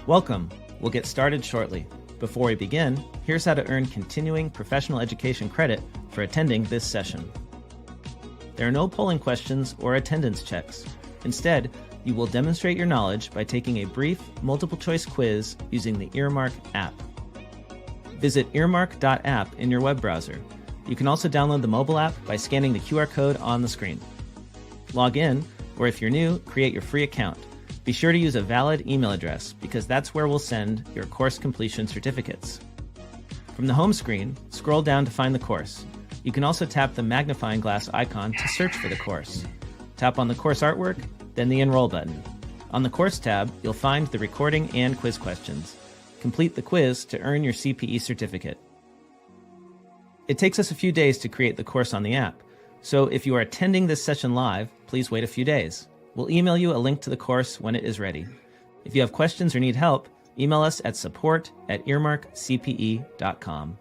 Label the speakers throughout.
Speaker 1: Welcome. We'll get started shortly. Before we begin, here's how to earn continuing professional education credit for attending this session. There are no polling questions or attendance checks. Instead, you will demonstrate your knowledge by taking a brief multiple-choice quiz using the Earmark app. Visit earmark.app in your web browser. You can also download the mobile app by scanning the QR code on the screen. Log in, or if you're new, create your free account. Be sure to use a valid email address because that's where we'll send your course completion certificates. From the home screen, scroll down to find the course. You can also tap the magnifying glass icon to search for the course. Tap on the course artwork, then the Enroll button. On the Course tab, you'll find the recording and quiz questions. Complete the quiz to earn your CPE certificate. It takes us a few days to create the course on the app, so if you are attending this session live, please wait a few days. We'll email you a link to the course when it is ready. If you have questions or need help, email us at support@earmarkcpe.com.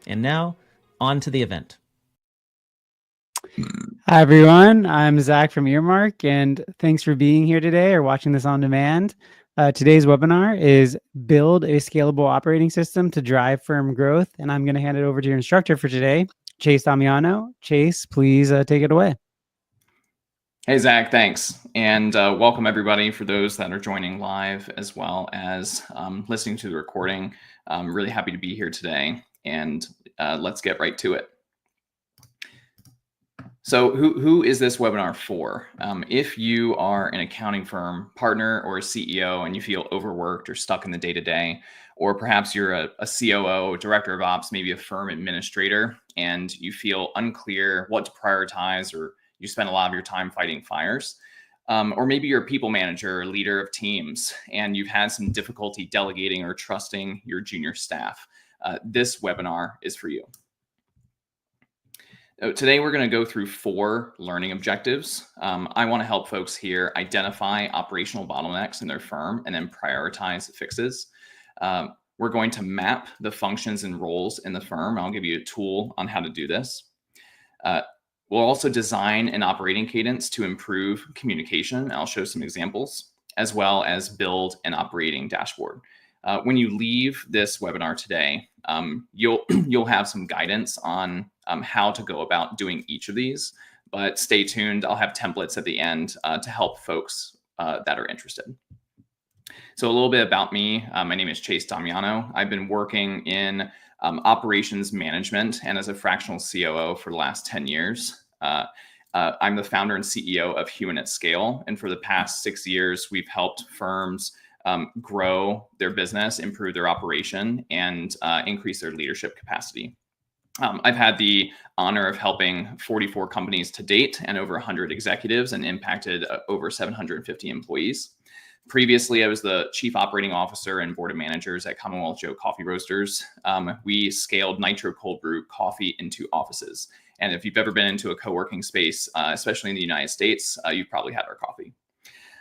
Speaker 1: And now, on to the event.
Speaker 2: Hi, everyone. I'm Zach from Earmark, and thanks for being here today or watching this on demand. Today's webinar is Build a Scalable Operating System to Drive Firm Growth, and I'm going to hand it over to your instructor for today, Chase Damiano. Chase, please take it away.
Speaker 3: Hey, Zach, thanks. And welcome, everybody, for those that are joining live as well as listening to the recording. I'm really happy to be here today, and let's get right to it. So who is this webinar for? If you are an accounting firm partner or a CEO and you feel overworked or stuck in the day-to-day, or perhaps you're a COO, director of ops, maybe a firm administrator, and you feel unclear what to prioritize, or you spend a lot of your time fighting fires, or maybe you're a people manager or leader of teams, and you've had some difficulty delegating or trusting your junior staff, this webinar is for you. Today, we're going to go through 4 learning objectives. I want to help folks here identify operational bottlenecks in their firm and then prioritize fixes. We're going to map the functions and roles in the firm. I'll give you a tool on how to do this. We'll also design an operating cadence to improve communication. I'll show some examples, as well as build an operating dashboard. When you leave this webinar today, you'll have some guidance on how to go about doing each of these, but stay tuned. I'll have templates at the end to help folks that are interested. So a little bit about me. My name is Chase Damiano. I've been working in operations management and as a fractional COO for the last 10 years. I'm the founder and CEO of Human at Scale. And for the past 6 years, we've helped firms grow their business, improve their operation, and increase their leadership capacity. I've had the honor of helping 44 companies to date and over 100 executives and impacted over 750 employees. Previously, I was the chief operating officer and board of managers at Commonwealth Joe Coffee Roasters. We scaled nitro cold brew coffee into offices. And if you've ever been into a co-working space, especially in the United States, you've probably had our coffee.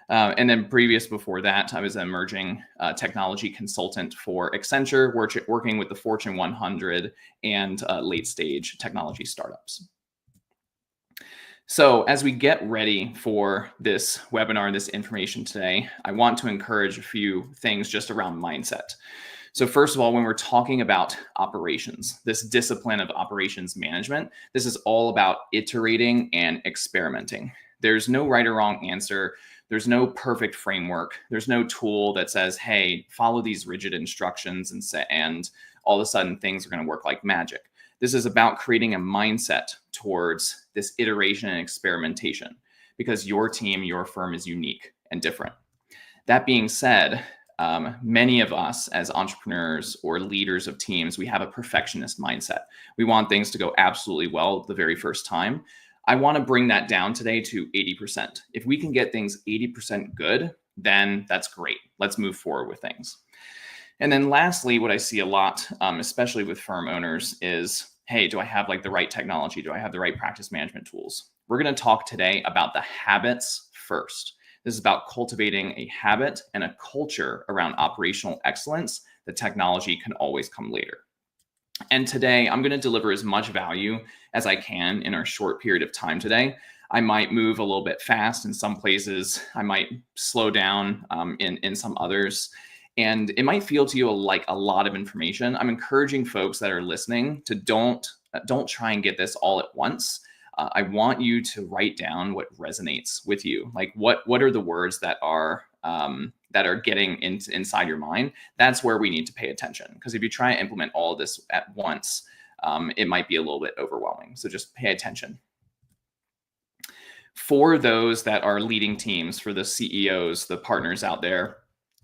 Speaker 3: And then before that, I was an emerging technology consultant for Accenture, working with the Fortune 100 and late stage technology startups. So as we get ready for this webinar, this information today, I want to encourage a few things just around mindset. So first of all, when we're talking about operations, this discipline of operations management, this is all about iterating and experimenting. There's no right or wrong answer. There's no perfect framework. There's no tool that says, hey, follow these rigid instructions and all of a sudden things are going to work like magic. This is about creating a mindset towards this iteration and experimentation because your team, your firm is unique and different. That being said, many of us as entrepreneurs or leaders of teams, we have a perfectionist mindset. We want things to go absolutely well the very first time. I want to bring that down today to 80%. If we can get things 80% good, then that's great. Let's move forward with things. And then lastly, what I see a lot, especially with firm owners, is, hey, do I have like the right technology? Do I have the right practice management tools? We're going to talk today about the habits first. This is about cultivating a habit and a culture around operational excellence. The technology can always come later. And today, I'm going to deliver as much value as I can in our short period of time today. I might move a little bit fast in some places. I might slow down in some others. And it might feel to you like a lot of information. I'm encouraging folks that are listening to don't try and get this all at once. I want you to write down what resonates with you. Like what are the words that are getting inside your mind? That's where we need to pay attention. Because if you try and implement all of this at once, it might be a little bit overwhelming. So just pay attention. For those that are leading teams, for the CEOs, the partners out there,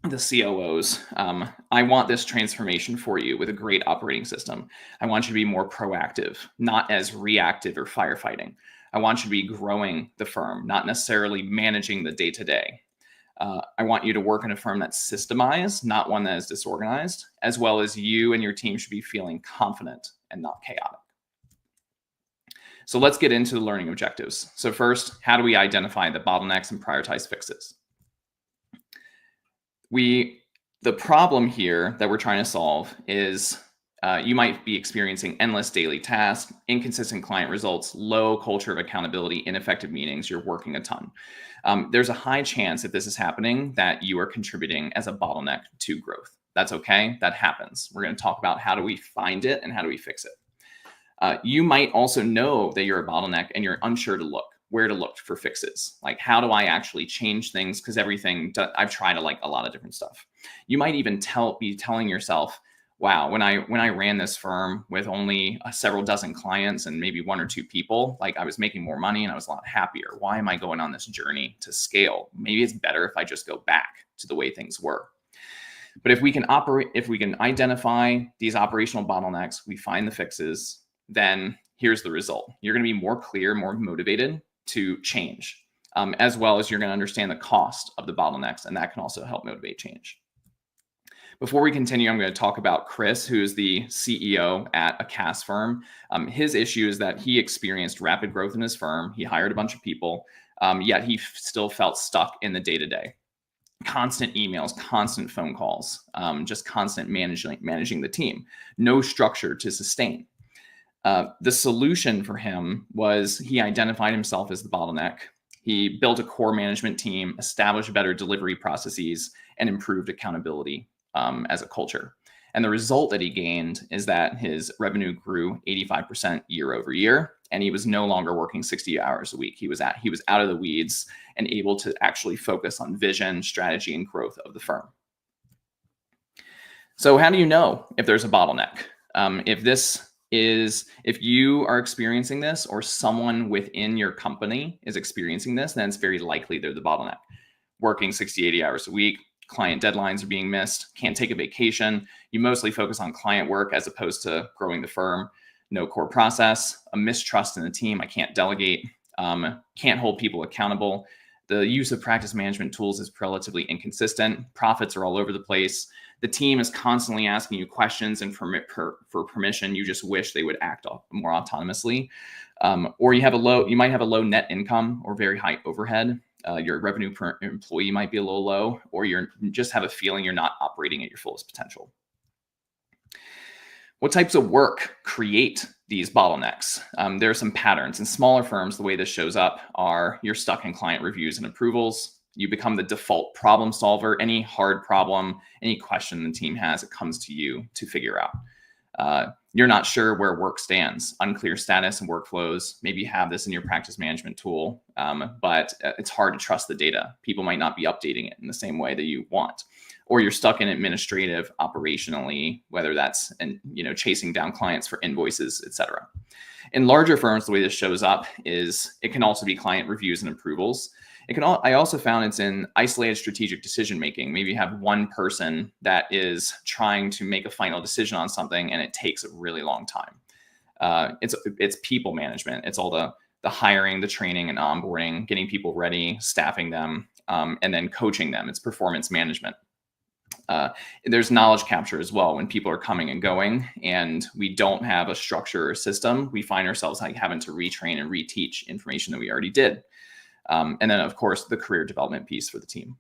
Speaker 3: the COOs, I want this transformation for you with a great operating system. I want you to be more proactive, not as reactive or firefighting. I want you to be growing the firm, not necessarily managing the day-to-day. I want you to work in a firm that's systemized, not one that is disorganized, as well as you and your team should be feeling confident and not chaotic. So let's get into the learning objectives. So first, how do we identify the bottlenecks and prioritize fixes? The problem here that we're trying to solve is you might be experiencing endless daily tasks, inconsistent client results, low culture of accountability, ineffective meetings. You're working a ton. There's a high chance if this is happening that you are contributing as a bottleneck to growth. That's okay. That happens. We're going to talk about how do we find it and how do we fix it. You might also know that you're a bottleneck and you're unsure where to look for fixes. Like, how do I actually change things? Because I've tried a lot of different stuff. You might even be telling yourself, wow, when I ran this firm with only several dozen clients and maybe one or two people, like I was making more money and I was a lot happier. Why am I going on this journey to scale? Maybe it's better if I just go back to the way things were. But if we can identify these operational bottlenecks, we find the fixes, then here's the result. You're going to be more clear, more motivated to change, as well as you're going to understand the cost of the bottlenecks, and that can also help motivate change. Before we continue, I'm going to talk about Chris, who is the CEO at a CAS firm. His issue is that he experienced rapid growth in his firm. He hired a bunch of people, yet he still felt stuck in the day-to-day. Constant emails, constant phone calls, just constant managing the team. No structure to sustain. The solution for him was he identified himself as the bottleneck. He built a core management team, established better delivery processes, and improved accountability as a culture. And the result that he gained is that his revenue grew 85% year over year, and he was no longer working 60 hours a week. He was out of the weeds and able to actually focus on vision, strategy, and growth of the firm. So how do you know if there's a bottleneck? If you are experiencing this or someone within your company is experiencing this, then it's very likely they're the bottleneck. Working 60, 80 hours a week, client deadlines are being missed, can't take a vacation. You mostly focus on client work as opposed to growing the firm. No core process, a mistrust in the team. I can't delegate, can't hold people accountable. The use of practice management tools is relatively inconsistent. Profits are all over the place. The team is constantly asking you questions, and for permission, you just wish they would act more autonomously. Or you might have a low net income or very high overhead. Your revenue per employee might be a little low, or you just have a feeling you're not operating at your fullest potential. What types of work create these bottlenecks? There are some patterns. In smaller firms, the way this shows up are you're stuck in client reviews and approvals. You become the default problem solver. Any hard problem, any question the team has, it comes to you to figure out. You're not sure where work stands, unclear status and workflows. Maybe you have this in your practice management tool, but it's hard to trust the data. People might not be updating it in the same way that you want. Or you're stuck in administrative, operationally, whether that's chasing down clients for invoices, et cetera. In larger firms, the way this shows up is it can also be client reviews and approvals. I also found it's in isolated strategic decision making. Maybe you have one person that is trying to make a final decision on something, and it takes a really long time. It's people management. It's all the hiring, the training, and onboarding, getting people ready, staffing them, and then coaching them. It's performance management. There's knowledge capture as well. When people are coming and going and we don't have a structure or system, we find ourselves having to retrain and reteach information that we already did. And then, of course, the career development piece for the team.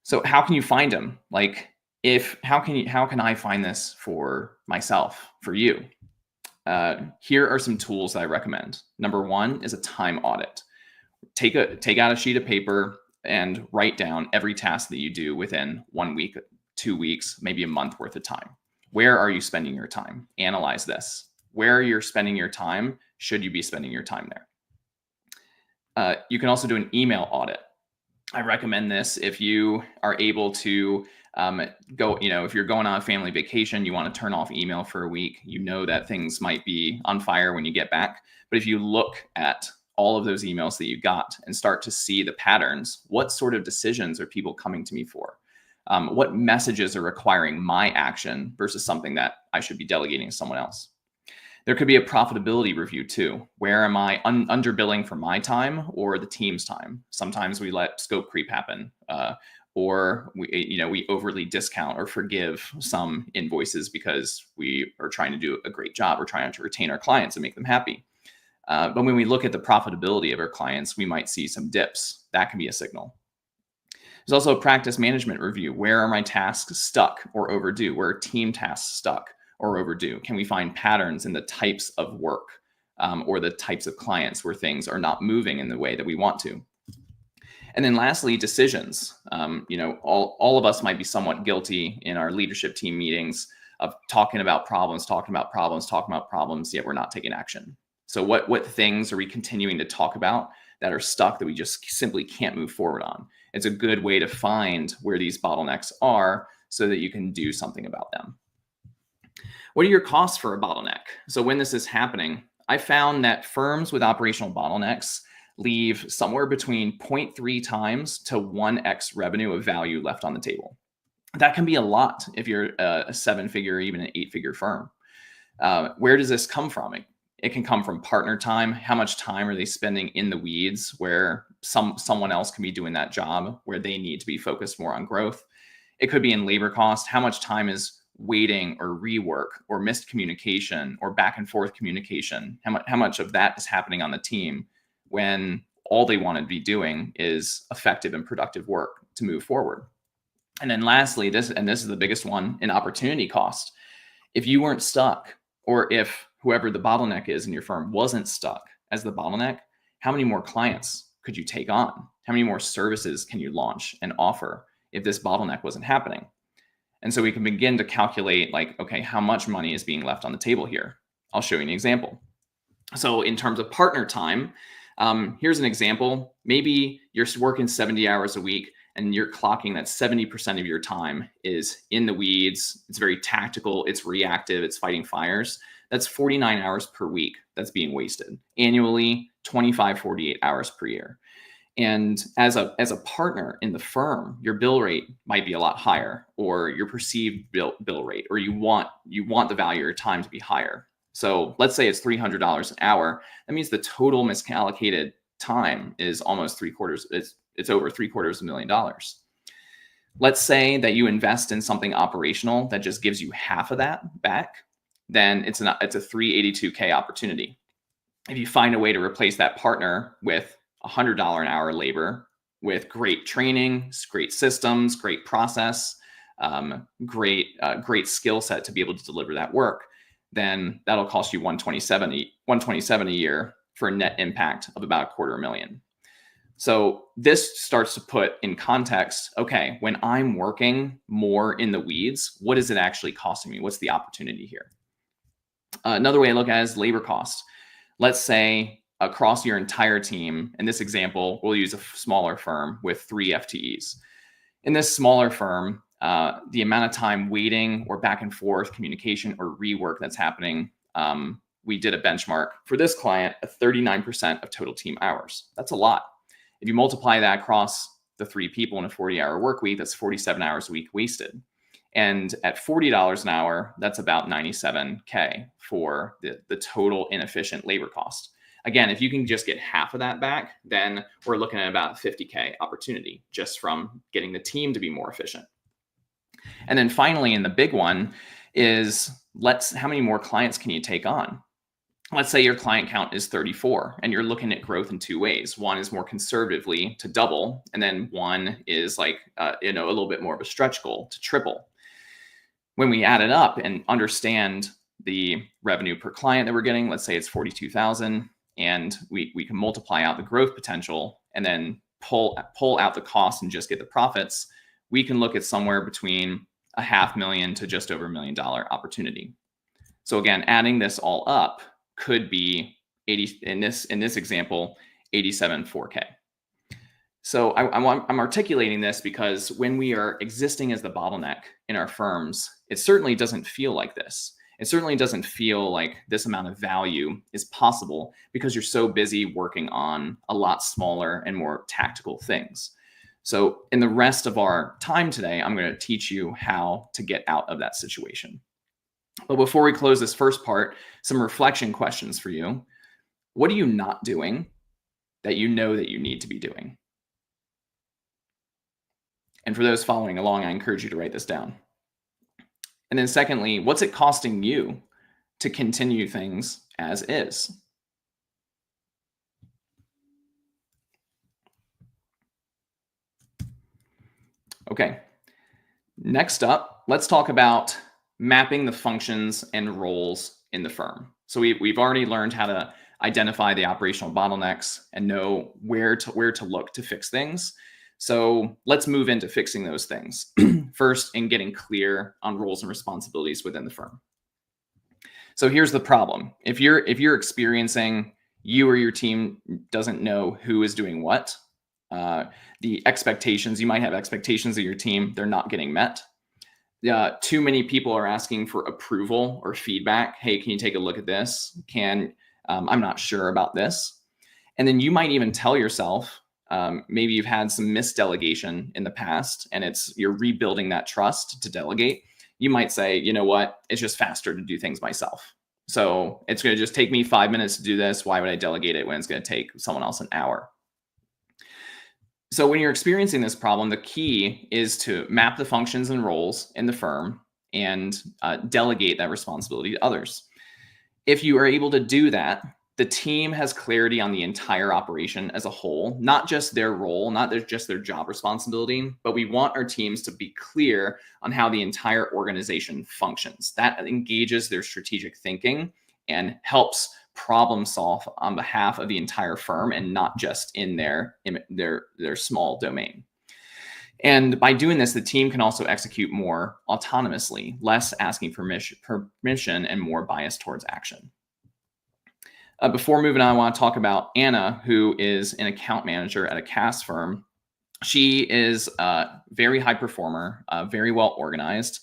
Speaker 3: So how can you find them? How can I find this for myself, for you? Here are some tools that I recommend. Number one is a time audit. Take out a sheet of paper and write down every task that you do within 1 week, 2 weeks, maybe a month worth of time. Where are you spending your time? Analyze this. Where you're spending your time, should you be spending your time there? You can also do an email audit. I recommend this if you are able to go, if you're going on a family vacation, you want to turn off email for a week. You know that things might be on fire when you get back. But if you look at all of those emails that you got and start to see the patterns, what sort of decisions are people coming to me for? What messages are requiring my action versus something that I should be delegating to someone else? There could be a profitability review too. Where am I underbilling for my time or the team's time? Sometimes we let scope creep happen, or we overly discount or forgive some invoices because we are trying to do a great job. We're trying to retain our clients and make them happy. But when we look at the profitability of our clients, we might see some dips. That can be a signal. There's also a practice management review. Where are my tasks stuck or overdue? Where are team tasks stuck or overdue? Can we find patterns in the types of work or the types of clients where things are not moving in the way that we want to? And then lastly, decisions. All of us might be somewhat guilty in our leadership team meetings of talking about problems, yet we're not taking action. So what things are we continuing to talk about that are stuck that we just simply can't move forward on? It's a good way to find where these bottlenecks are so that you can do something about them. What are your costs for a bottleneck? So when this is happening, I found that firms with operational bottlenecks leave somewhere between 0.3 times to 1x revenue of value left on the table. That can be a lot if you're a 7-figure or even an 8-figure firm. Where does this come from? It can come from partner time. How much time are they spending in the weeds where someone else can be doing that job where they need to be focused more on growth? It could be in labor cost. How much time is waiting or rework or missed communication or back and forth communication? How much of that is happening on the team when all they want to be doing is effective and productive work to move forward? And then lastly, this is the biggest one, an opportunity cost. If you weren't stuck, or if whoever the bottleneck is in your firm wasn't stuck as the bottleneck, how many more clients could you take on? How many more services can you launch and offer if this bottleneck wasn't happening? And so we can begin to calculate okay, how much money is being left on the table here? I'll show you an example. So in terms of partner time, here's an example. Maybe you're working 70 hours a week and you're clocking that 70% of your time is in the weeds. It's very tactical. It's reactive. It's fighting fires. That's 49 hours per week that's being wasted. Annually, 48 hours per year. And as a partner in the firm, your bill rate might be a lot higher, or your perceived bill rate, or you want the value of your time to be higher. So let's say it's $300 an hour. That means the total misallocated time is almost it's over $750,000. Let's say that you invest in something operational that just gives you half of that back, then it's a $382K opportunity. If you find a way to replace that partner with $100 an hour labor with great training, great systems, great process, great skill set to be able to deliver that work, then that'll cost you $127 a year for a net impact of about $250,000. So this starts to put in context, okay, when I'm working more in the weeds, what is it actually costing me? What's the opportunity here? Another way to look at it is labor cost. Let's say across your entire team, in this example, we'll use a smaller firm with 3 FTEs. In this smaller firm, the amount of time waiting or back and forth communication or rework that's happening, we did a benchmark for this client at 39% of total team hours. That's a lot. If you multiply that across the 3 people in a 40-hour work week, that's 47 hours a week wasted. And at $40 an hour, that's about $97K for the total inefficient labor cost. Again, if you can just get half of that back, then we're looking at about $50K opportunity just from getting the team to be more efficient. And then finally, and the big one is how many more clients can you take on? Let's say your client count is 34 and you're looking at growth in 2 ways. One is more conservatively to double, and then one is a little bit more of a stretch goal to triple. When we add it up and understand the revenue per client that we're getting, let's say it's 42,000, and we can multiply out the growth potential and then pull out the cost and just get the profits, we can look at somewhere between $500,000 to just over $1 million opportunity. So again, adding this all up could be 80 in this example, 87.4K. So I'm articulating this because when we are existing as the bottleneck in our firms, it certainly doesn't feel like this. It certainly doesn't feel like this amount of value is possible because you're so busy working on a lot smaller and more tactical things. So in the rest of our time today, I'm going to teach you how to get out of that situation. But before we close this first part, some reflection questions for you. What are you not doing that you know that you need to be doing? And for those following along, I encourage you to write this down. And then secondly, what's it costing you to continue things as is? Okay, next up, let's talk about mapping the functions and roles in the firm. So we've already learned how to identify the operational bottlenecks and know where to look to fix things. So let's move into fixing those things. First, in getting clear on roles and responsibilities within the firm. So here's the problem. If you're experiencing you or your team doesn't know who is doing what, the expectations, you might have expectations of your team, they're not getting met. Too many people are asking for approval or feedback. Hey, can you take a look at this? I'm not sure about this. And then you might even tell yourself, maybe you've had some misdelegation in the past and you're rebuilding that trust to delegate. You might say, you know what, it's just faster to do things myself. So it's going to just take me 5 minutes to do this. Why would I delegate it when it's going to take someone else an hour? So when you're experiencing this problem, the key is to map the functions and roles in the firm and delegate that responsibility to others. If you are able to do that, the team has clarity on the entire operation as a whole, not just their role, not just their job responsibility, but we want our teams to be clear on how the entire organization functions. That engages their strategic thinking and helps problem solve on behalf of the entire firm and not just in their small domain. And by doing this, the team can also execute more autonomously, less asking for permission and more biased towards action. Before moving on, I want to talk about Anna, who is an account manager at a CAS firm. She is a very high performer, very well organized,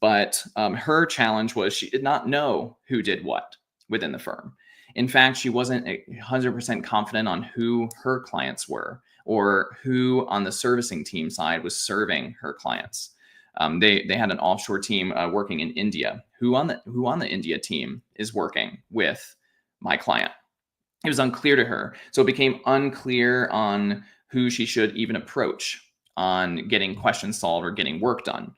Speaker 3: but her challenge was she did not know who did what within the firm. In fact, she wasn't 100% confident on who her clients were or who on the servicing team side was serving her clients. They had an offshore team working in India. Who on the India team is working with my client? It was unclear to her. So it became unclear on who she should even approach on getting questions solved or getting work done.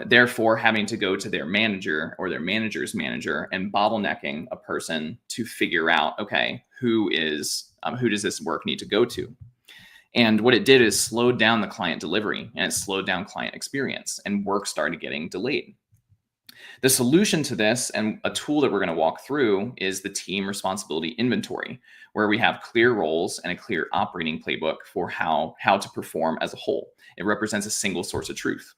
Speaker 3: Therefore, having to go to their manager or their manager's manager and bottlenecking a person to figure out, okay, who does this work need to go to? And what it did is slowed down the client delivery and it slowed down client experience and work started getting delayed. The solution to this, and a tool that we're going to walk through, is the team responsibility inventory, where we have clear roles and a clear operating playbook for how to perform as a whole. It represents a single source of truth.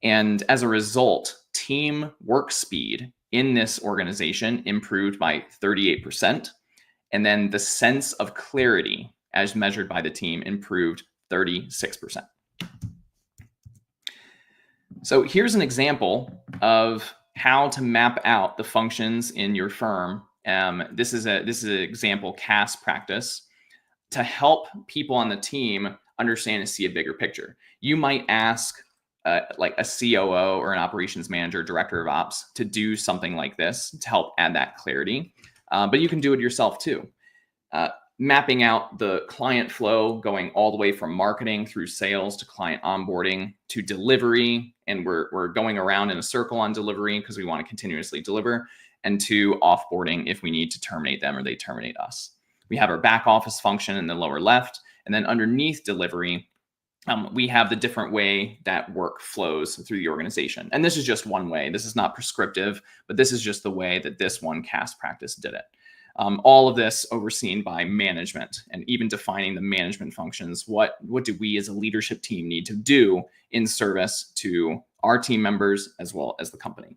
Speaker 3: And as a result, team work speed in this organization improved by 38%. And then the sense of clarity as measured by the team improved 36%. So here's an example of how to map out the functions in your firm. This is an example CAS practice to help people on the team understand and see a bigger picture. You might ask like a COO or an operations manager, director of ops, to do something like this to help add that clarity. But you can do it yourself too. Mapping out the client flow, going all the way from marketing through sales to client onboarding to delivery. And we're going around in a circle on delivery because we want to continuously deliver, and to offboarding if we need to terminate them or they terminate us. We have our back office function in the lower left. And then underneath delivery, we have the different way that work flows through the organization. And this is just one way. This is not prescriptive, but this is just the way that this one CAS practice did it. All of this overseen by management, and even defining the management functions. What do we as a leadership team need to do in service to our team members as well as the company?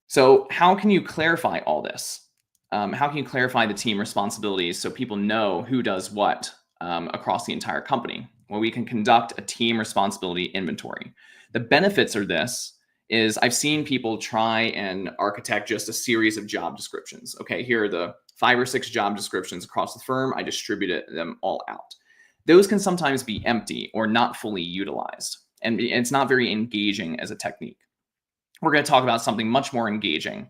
Speaker 3: So how can you clarify all this? How can you clarify the team responsibilities so people know who does what across the entire company? Well, we can conduct a team responsibility inventory. The benefits of this is I've seen people try and architect just a series of job descriptions. Okay, here are the 5 or 6 job descriptions across the firm. I distributed them all out. Those can sometimes be empty or not fully utilized, and it's not very engaging as a technique. We're going to talk about something much more engaging.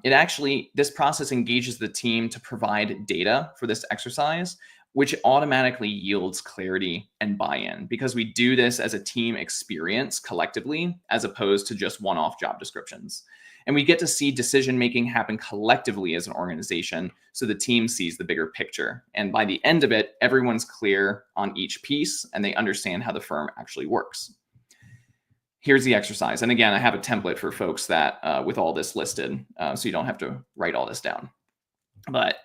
Speaker 3: This process engages the team to provide data for this exercise, which automatically yields clarity and buy-in, because we do this as a team experience collectively, as opposed to just one-off job descriptions. And we get to see decision-making happen collectively as an organization, so the team sees the bigger picture. And by the end of it, everyone's clear on each piece and they understand how the firm actually works. Here's the exercise. And again, I have a template for folks that with all this listed, so you don't have to write all this down. But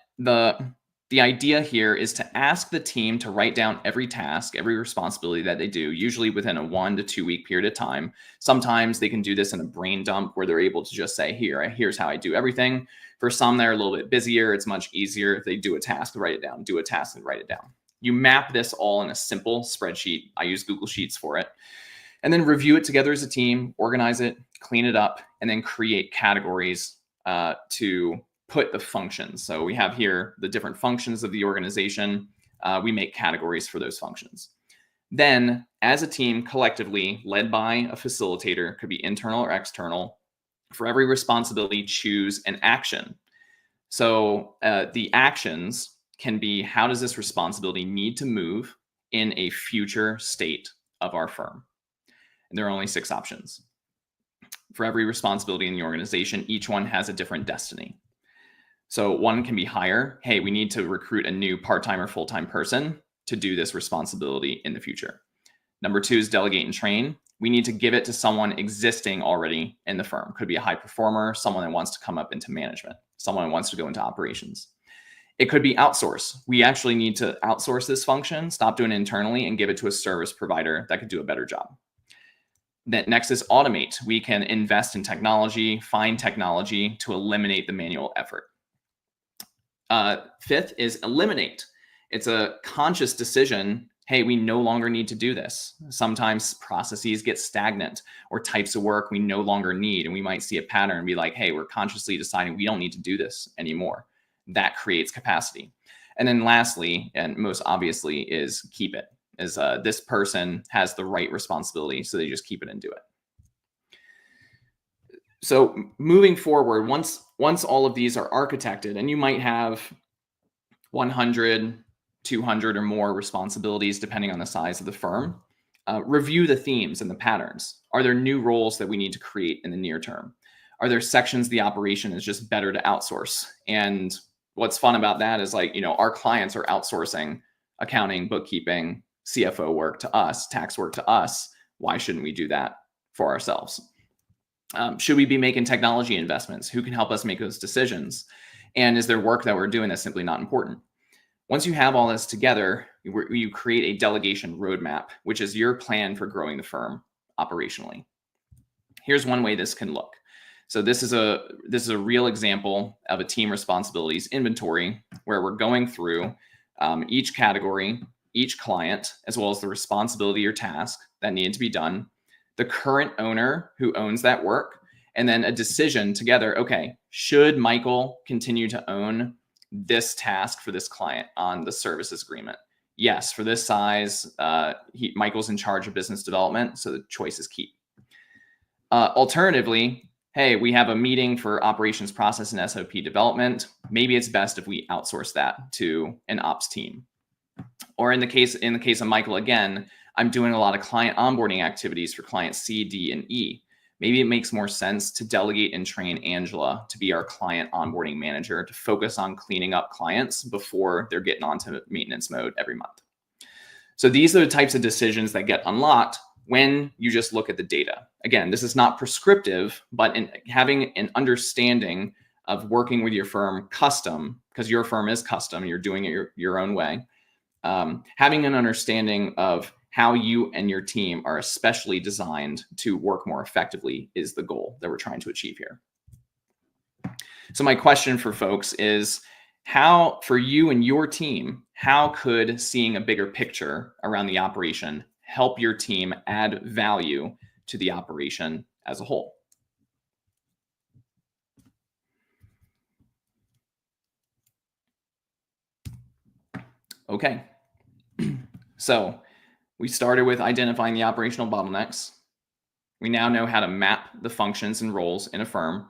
Speaker 3: the idea here is to ask the team to write down every task, every responsibility that they do, usually within a 1 to 2 week period of time. Sometimes they can do this in a brain dump where they're able to just say, here's how I do everything. For some that are a little bit busier, it's much easier if they do a task to write it down, do a task and write it down. You map this all in a simple spreadsheet. I use Google Sheets for it. And then review it together as a team, organize it, clean it up, and then create categories to put the functions. So we have here the different functions of the organization. We make categories for those functions. Then, as a team, collectively, led by a facilitator, could be internal or external, for every responsibility, choose an action. So the actions can be, how does this responsibility need to move in a future state of our firm? And there are only 6 options. For every responsibility in the organization, each one has a different destiny. So one can be hire. Hey, we need to recruit a new part-time or full-time person to do this responsibility in the future. Number 2 is delegate and train. We need to give it to someone existing already in the firm. Could be a high performer, someone that wants to come up into management, someone that wants to go into operations. It could be outsource. We actually need to outsource this function, stop doing it internally, and give it to a service provider that could do a better job. Next is automate. We can invest in technology, find technology to eliminate the manual effort. 5th is eliminate. It's a conscious decision. Hey, we no longer need to do this. Sometimes processes get stagnant, or types of work we no longer need. And we might see a pattern and be like, hey, we're consciously deciding we don't need to do this anymore. That creates capacity. And then lastly, and most obviously, is keep it. This person has the right responsibility, so they just keep it and do it. So moving forward, once all of these are architected, and you might have 100, 200 or more responsibilities, depending on the size of the firm, review the themes and the patterns. Are there new roles that we need to create in the near term? Are there sections of the operation is just better to outsource? And what's fun about that is, like, our clients are outsourcing accounting, bookkeeping, CFO work to us, tax work to us. Why shouldn't we do that for ourselves? Should we be making technology investments? Who can help us make those decisions? And is there work that we're doing that's simply not important? Once you have all this together, you create a delegation roadmap, which is your plan for growing the firm operationally. Here's one way this can look. So this is a real example of a team responsibilities inventory, where we're going through each category, each client, as well as the responsibility or task that needed to be done, the current owner who owns that work, and then a decision together. Okay, should Michael continue to own this task for this client on the services agreement? Yes, for this size, Michael's in charge of business development, so the choice is keep. Alternatively, hey, we have a meeting for operations process and SOP development. Maybe it's best if we outsource that to an ops team. Or in the case of Michael, again, I'm doing a lot of client onboarding activities for clients C, D, and E. Maybe it makes more sense to delegate and train Angela to be our client onboarding manager, to focus on cleaning up clients before they're getting onto maintenance mode every month. So these are the types of decisions that get unlocked when you just look at the data. Again, this is not prescriptive, but in having an understanding of working with your firm custom, because your firm is custom, you're doing it your own way. Having an understanding of how you and your team are especially designed to work more effectively is the goal that we're trying to achieve here. So my question for folks is, how, for you and your team, how could seeing a bigger picture around the operation help your team add value to the operation as a whole? Okay, so we started with identifying the operational bottlenecks. We now know how to map the functions and roles in a firm.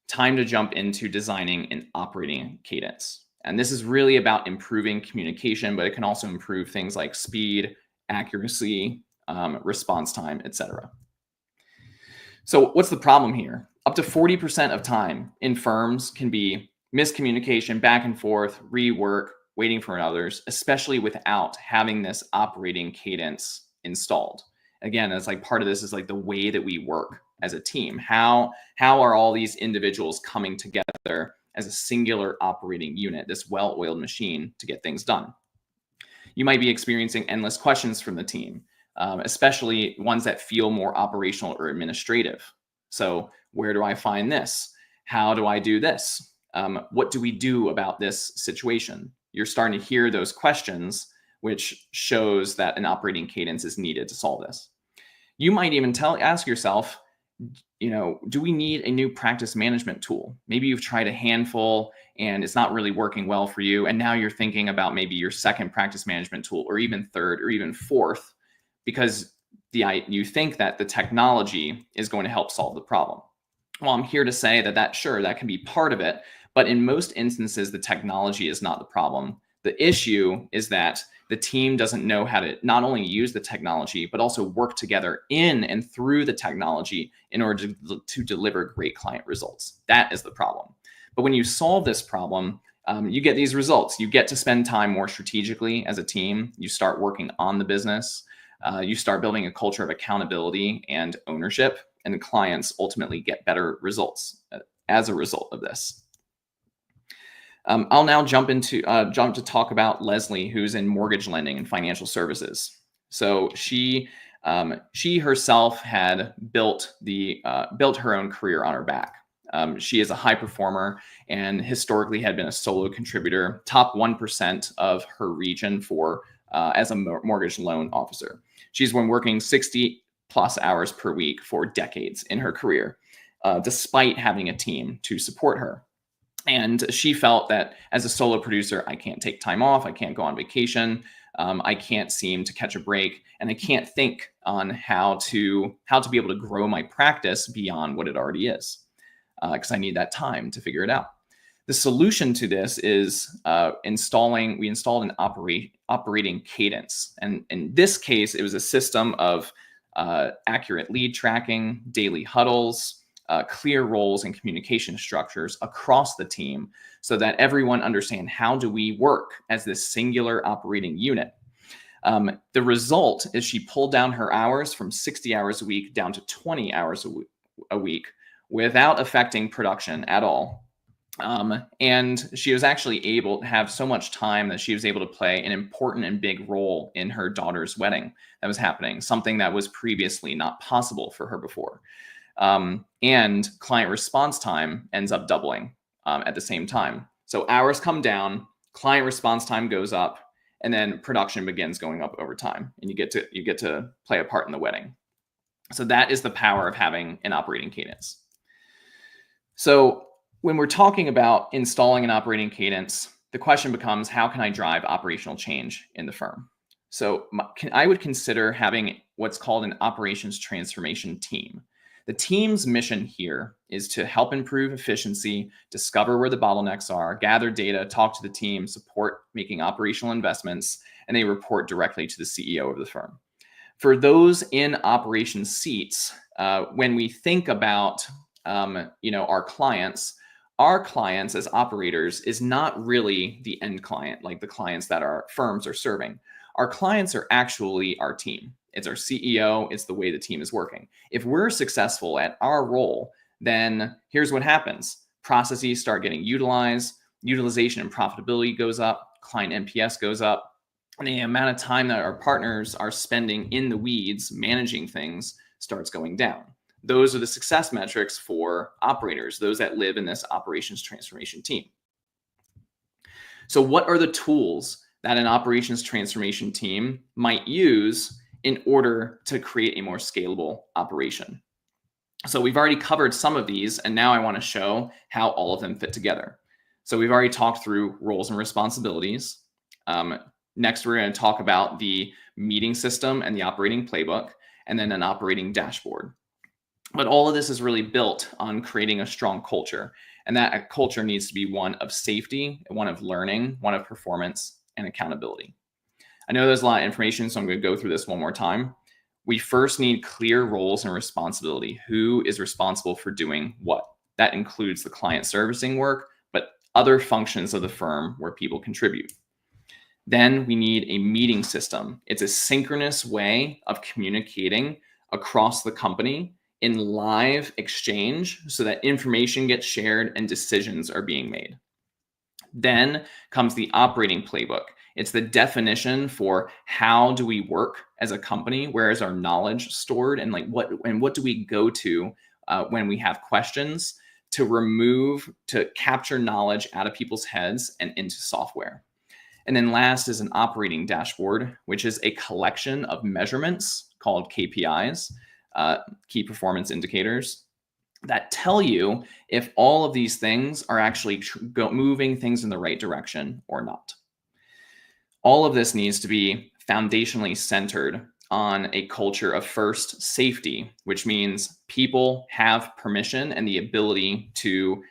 Speaker 3: Time to jump into designing an operating cadence. And this is really about improving communication, but it can also improve things like speed, accuracy, response time, etc. So what's the problem here? Up to 40% of time in firms can be miscommunication, back and forth, rework, waiting for others, especially without having this operating cadence installed. Again, it's like part of this is like the way that we work as a team. How are all these individuals coming together as a singular operating unit, this well-oiled machine to get things done? You might be experiencing endless questions from the team, especially ones that feel more operational or administrative. So where do I find this? How do I do this? What do we do about this situation? You're starting to hear those questions, which shows that an operating cadence is needed to solve this. You might even ask yourself, do we need a new practice management tool? Maybe you've tried a handful and it's not really working well for you. And now you're thinking about maybe your second practice management tool, or even third, or even fourth, because you think that the technology is going to help solve the problem. Well, I'm here to say that can be part of it, but in most instances, the technology is not the problem. The issue is that the team doesn't know how to not only use the technology, but also work together in and through the technology in order to deliver great client results. That is the problem. But when you solve this problem, you get these results. You get to spend time more strategically as a team. You start working on the business. You start building a culture of accountability and ownership, and the clients ultimately get better results as a result of this. I'll now jump to talk about Leslie, who's in mortgage lending and financial services. So she herself had built her own career on her back. She is a high performer and historically had been a solo contributor, top 1% of her region as a mortgage loan officer. She's been working 60 plus hours per week for decades in her career, despite having a team to support her. And she felt that as a solo producer, I can't take time off, I can't go on vacation, I can't seem to catch a break, and I can't think on how to be able to grow my practice beyond what it already is, because I need that time to figure it out. The solution to this is we installed an operating cadence. And in this case, it was a system of accurate lead tracking, daily huddles, clear roles and communication structures across the team so that everyone understands how do we work as this singular operating unit. The result is she pulled down her hours from 60 hours a week down to 20 hours a week without affecting production at all. And she was actually able to have so much time that she was able to play an important and big role in her daughter's wedding that was happening, something that was previously not possible for her before. And client response time ends up doubling at the same time. So hours come down, client response time goes up, and then production begins going up over time, and you get to play a part in the wedding. So that is the power of having an operating cadence. So when we're talking about installing an operating cadence, the question becomes, how can I drive operational change in the firm? So I would consider having what's called an operations transformation team. The team's mission here is to help improve efficiency, discover where the bottlenecks are, gather data, talk to the team, support making operational investments, and they report directly to the CEO of the firm. For those in operations seats, when we think about our clients as operators is not really the end client, like the clients that our firms are serving. Our clients are actually our team. It's our CEO. It's the way the team is working. If we're successful at our role, then here's what happens. processes start getting utilized, utilization and profitability goes up, client NPS goes up, and the amount of time that our partners are spending in the weeds managing things starts going down. Those are the success metrics for operators, those that live in this operations transformation team. So what are the tools that an operations transformation team might use in order to create a more scalable operation? So we've already covered some of these, and now I want to show how all of them fit together. So we've already talked through roles and responsibilities. Next, we're going to talk about the meeting system and the operating playbook, and then an operating dashboard. But all of this is really built on creating a strong culture. And that culture needs to be one of safety, one of learning, one of performance, and accountability. I know there's a lot of information, so I'm going to go through this one more time. We first need clear roles and responsibility. Who is responsible for doing what? That includes the client servicing work, but other functions of the firm where people contribute. Then we need a meeting system. It's a synchronous way of communicating across the company in live exchange so that information gets shared and decisions are being made. Then comes the operating playbook. It's the definition for how do we work as a company, where is our knowledge stored, and what do we go to when we have questions to capture knowledge out of people's heads and into software. And then last is an operating dashboard, which is a collection of measurements called KPIs, key performance indicators, that tell you if all of these things are actually moving things in the right direction or not. All of this needs to be foundationally centered on a culture of first safety, which means people have permission and the ability to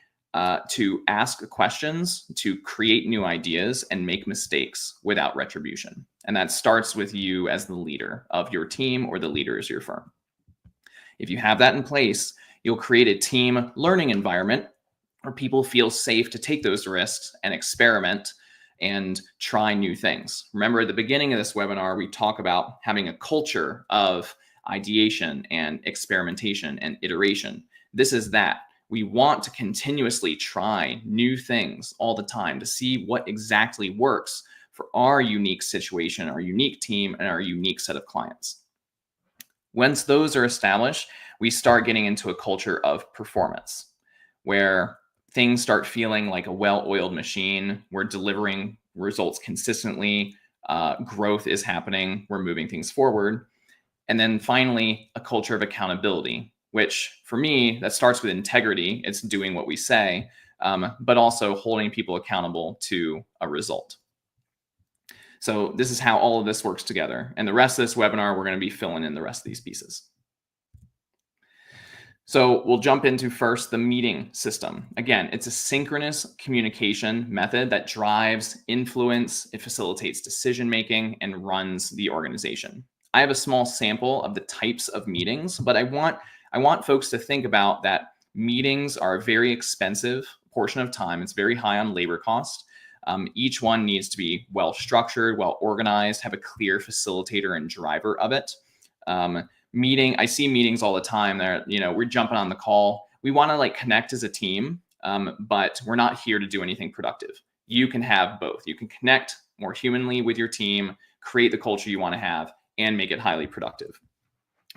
Speaker 3: ask questions, to create new ideas, and make mistakes without retribution. And that starts with you as the leader of your team or the leader of your firm. If you have that in place, you'll create a team learning environment where people feel safe to take those risks and experiment and try new things. Remember, at the beginning of this webinar, we talk about having a culture of ideation and experimentation and iteration. This is that. We want to continuously try new things all the time to see what exactly works for our unique situation, our unique team, and our unique set of clients. Once those are established, we start getting into a culture of performance, where things start feeling like a well-oiled machine. We're delivering results consistently. Growth is happening. We're moving things forward. And then finally, a culture of accountability, which for me, that starts with integrity. It's doing what we say, but also holding people accountable to a result. So this is how all of this works together. And the rest of this webinar, we're going to be filling in the rest of these pieces. So we'll jump into first the meeting system. Again, it's a synchronous communication method that drives influence, it facilitates decision-making, and runs the organization. I have a small sample of the types of meetings, but I want folks to think about that meetings are a very expensive portion of time. It's very high on labor cost. Each one needs to be well-structured, well-organized, have a clear facilitator and driver of it. I see meetings all the time that, we're jumping on the call. We want to connect as a team, but we're not here to do anything productive. You can have both. You can connect more humanly with your team, create the culture you want to have, and make it highly productive.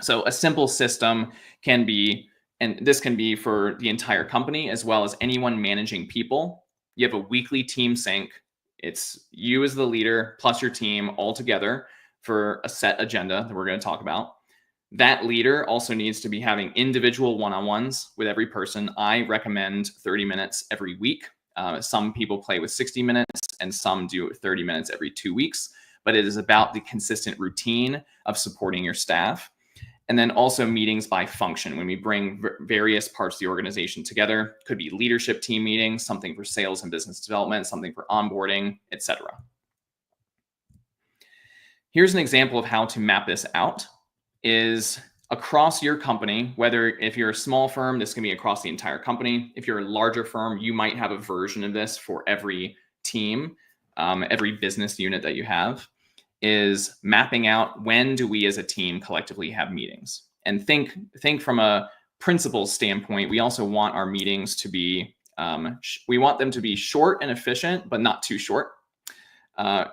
Speaker 3: So a simple system can be, and this can be for the entire company as well as anyone managing people. You have a weekly team sync. It's you as the leader plus your team all together for a set agenda that we're going to talk about. That leader also needs to be having individual one-on-ones with every person. I recommend 30 minutes every week. Some people play with 60 minutes and some do 30 minutes every 2 weeks, but it is about the consistent routine of supporting your staff. And then also meetings by function. When we bring various parts of the organization together, could be leadership team meetings, something for sales and business development, something for onboarding, etc. Here's an example of how to map this out. Is across your company, whether if you're a small firm, this can be across the entire company. If you're a larger firm, you might have a version of this for every team, every business unit that you have, is mapping out when do we as a team collectively have meetings. And think from a principles standpoint, we also want our meetings to be We want them to be short and efficient, but not too short.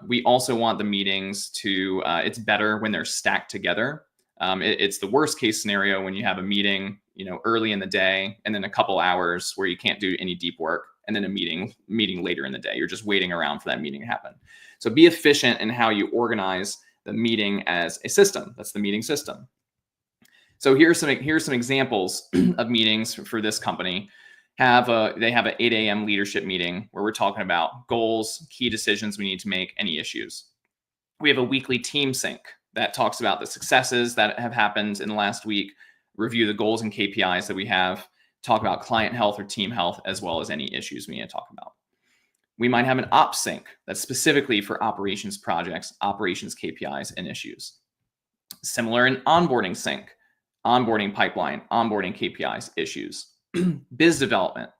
Speaker 3: We also want the meetings to, it's better when they're stacked together. It's the worst case scenario when you have a meeting, early in the day, and then a couple hours where you can't do any deep work, and then a meeting later in the day. You're just waiting around for that meeting to happen. So be efficient in how you organize the meeting as a system. That's the meeting system. So here's some examples of meetings for this company. They have an 8 a.m. leadership meeting where we're talking about goals, key decisions we need to make, any issues. We have a weekly team sync that talks about the successes that have happened in the last week, review the goals and KPIs that we have, talk about client health or team health, as well as any issues we need to talk about. We might have an ops sync that's specifically for operations projects, operations KPIs, and issues. Similar in onboarding sync, onboarding pipeline, onboarding KPIs, issues. Biz development,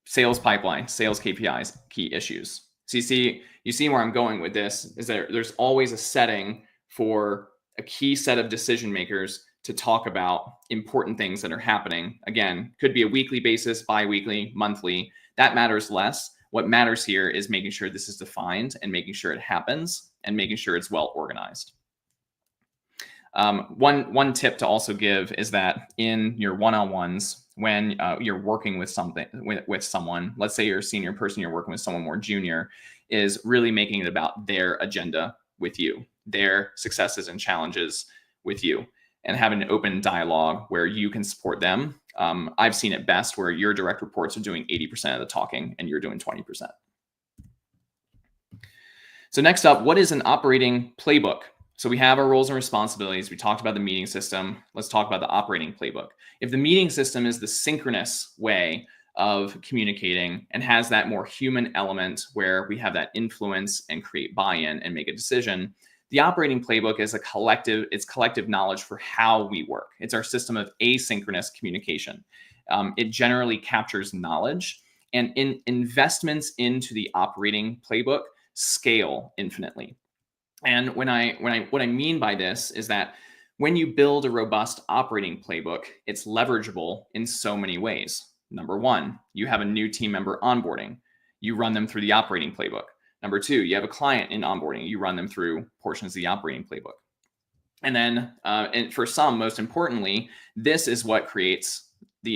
Speaker 3: sales pipeline, sales KPIs, key issues. So you see where I'm going with this is that there's always a setting for a key set of decision makers to talk about important things that are happening. Again, could be a weekly basis, bi-weekly, monthly. That matters less. What matters here is making sure this is defined and making sure it happens and making sure it's well organized. One tip to also give is that in your one-on-ones, when you're working with someone, let's say you're a senior person, you're working with someone more junior, is really making it about their agenda with you, their successes and challenges with you, and having an open dialogue where you can support them. I've seen it best where your direct reports are doing 80% of the talking and you're doing 20%. So next up, what is an operating playbook? So we have our roles and responsibilities. We talked about the meeting system. Let's talk about the operating playbook. If the meeting system is the synchronous way of communicating and has that more human element where we have that influence and create buy-in and make a decision, the operating playbook is it's collective knowledge for how we work. It's our system of asynchronous communication. It generally captures knowledge, and investments into the operating playbook scale infinitely. And what I mean by this is that when you build a robust operating playbook, it's leverageable in so many ways. Number one, you have a new team member onboarding. You run them through the operating playbook. Number two, you have a client in onboarding. You run them through portions of the operating playbook. And then, and for some, most importantly, this is what creates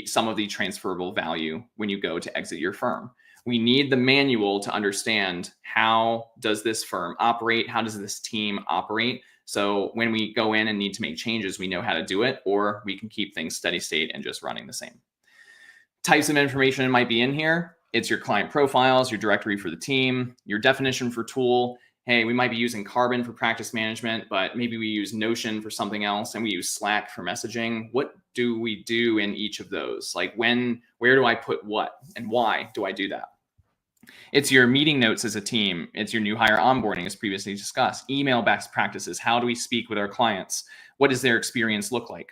Speaker 3: some of the transferable value when you go to exit your firm. We need the manual to understand how does this firm operate? How does this team operate? So when we go in and need to make changes, we know how to do it, or we can keep things steady state and just running the same. Types of information might be in here. It's your client profiles, your directory for the team, your definition for tool. Hey, we might be using Carbon for practice management, but maybe we use Notion for something else, and we use Slack for messaging. What do we do in each of those? Like where do I put what, and why do I do that? It's your meeting notes as a team. It's your new hire onboarding, as previously discussed. Email best practices. How do we speak with our clients? What does their experience look like?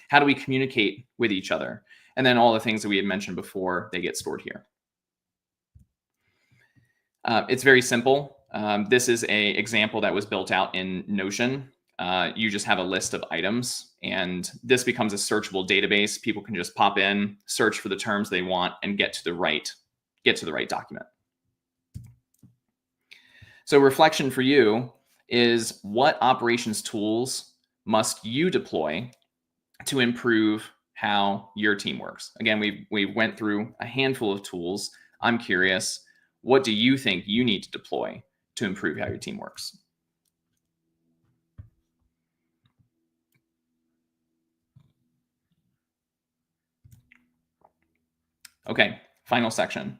Speaker 3: How do we communicate with each other? And then all the things that we had mentioned before, they get stored here. It's very simple. This is an example that was built out in Notion. You just have a list of items, and this becomes a searchable database. People can just pop in, search for the terms they want, and get to the right document. So reflection for you is, what operations tools must you deploy to improve how your team works? Again, we went through a handful of tools. I'm curious, what do you think you need to deploy to improve how your team works? Okay, final section.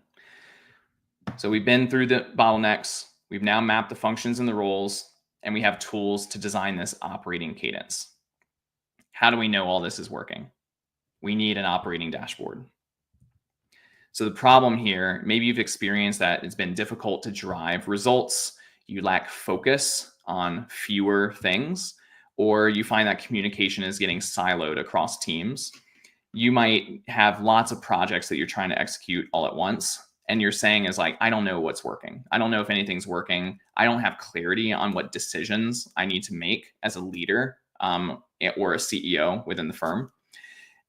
Speaker 3: So we've been through the bottlenecks. We've now mapped the functions and the roles, and we have tools to design this operating cadence. How do we know all this is working? We need an operating dashboard. So the problem here, maybe you've experienced that it's been difficult to drive results. You lack focus on fewer things, or you find that communication is getting siloed across teams. You might have lots of projects that you're trying to execute all at once, and you're saying is like, I don't know what's working. I don't know if anything's working. I don't have clarity on what decisions I need to make as a leader or a CEO within the firm.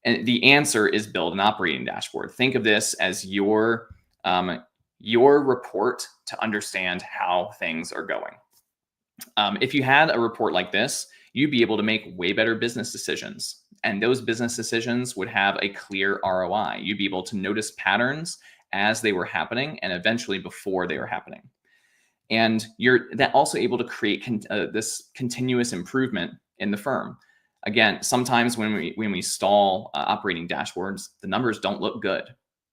Speaker 3: And the answer is build an operating dashboard. Think of this as your report to understand how things are going. If you had a report like this, you'd be able to make way better business decisions. And those business decisions would have a clear ROI. You'd be able to notice patterns as they were happening and eventually before they were happening. And you're also able to create this continuous improvement in the firm. Again, sometimes when we stall operating dashboards, the numbers don't look good.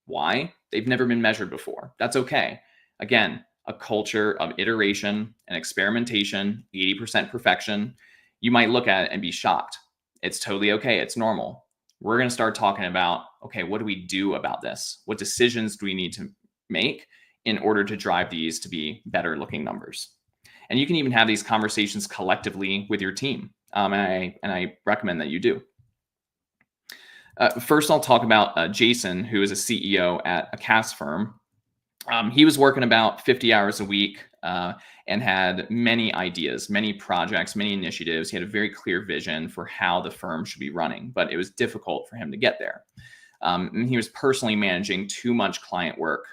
Speaker 3: Why? They've never been measured before. That's okay. Again, a culture of iteration and experimentation, 80% perfection. You might look at it and be shocked. It's totally okay. It's normal. We're going to start talking about, okay, what do we do about this? What decisions do we need to make in order to drive these to be better looking numbers? And you can even have these conversations collectively with your team. And I recommend that you do. First, I'll talk about Jason, who is a CEO at a CAS firm. He was working about 50 hours a week and had many ideas, many projects, many initiatives. He had a very clear vision for how the firm should be running, but it was difficult for him to get there. And he was personally managing too much client work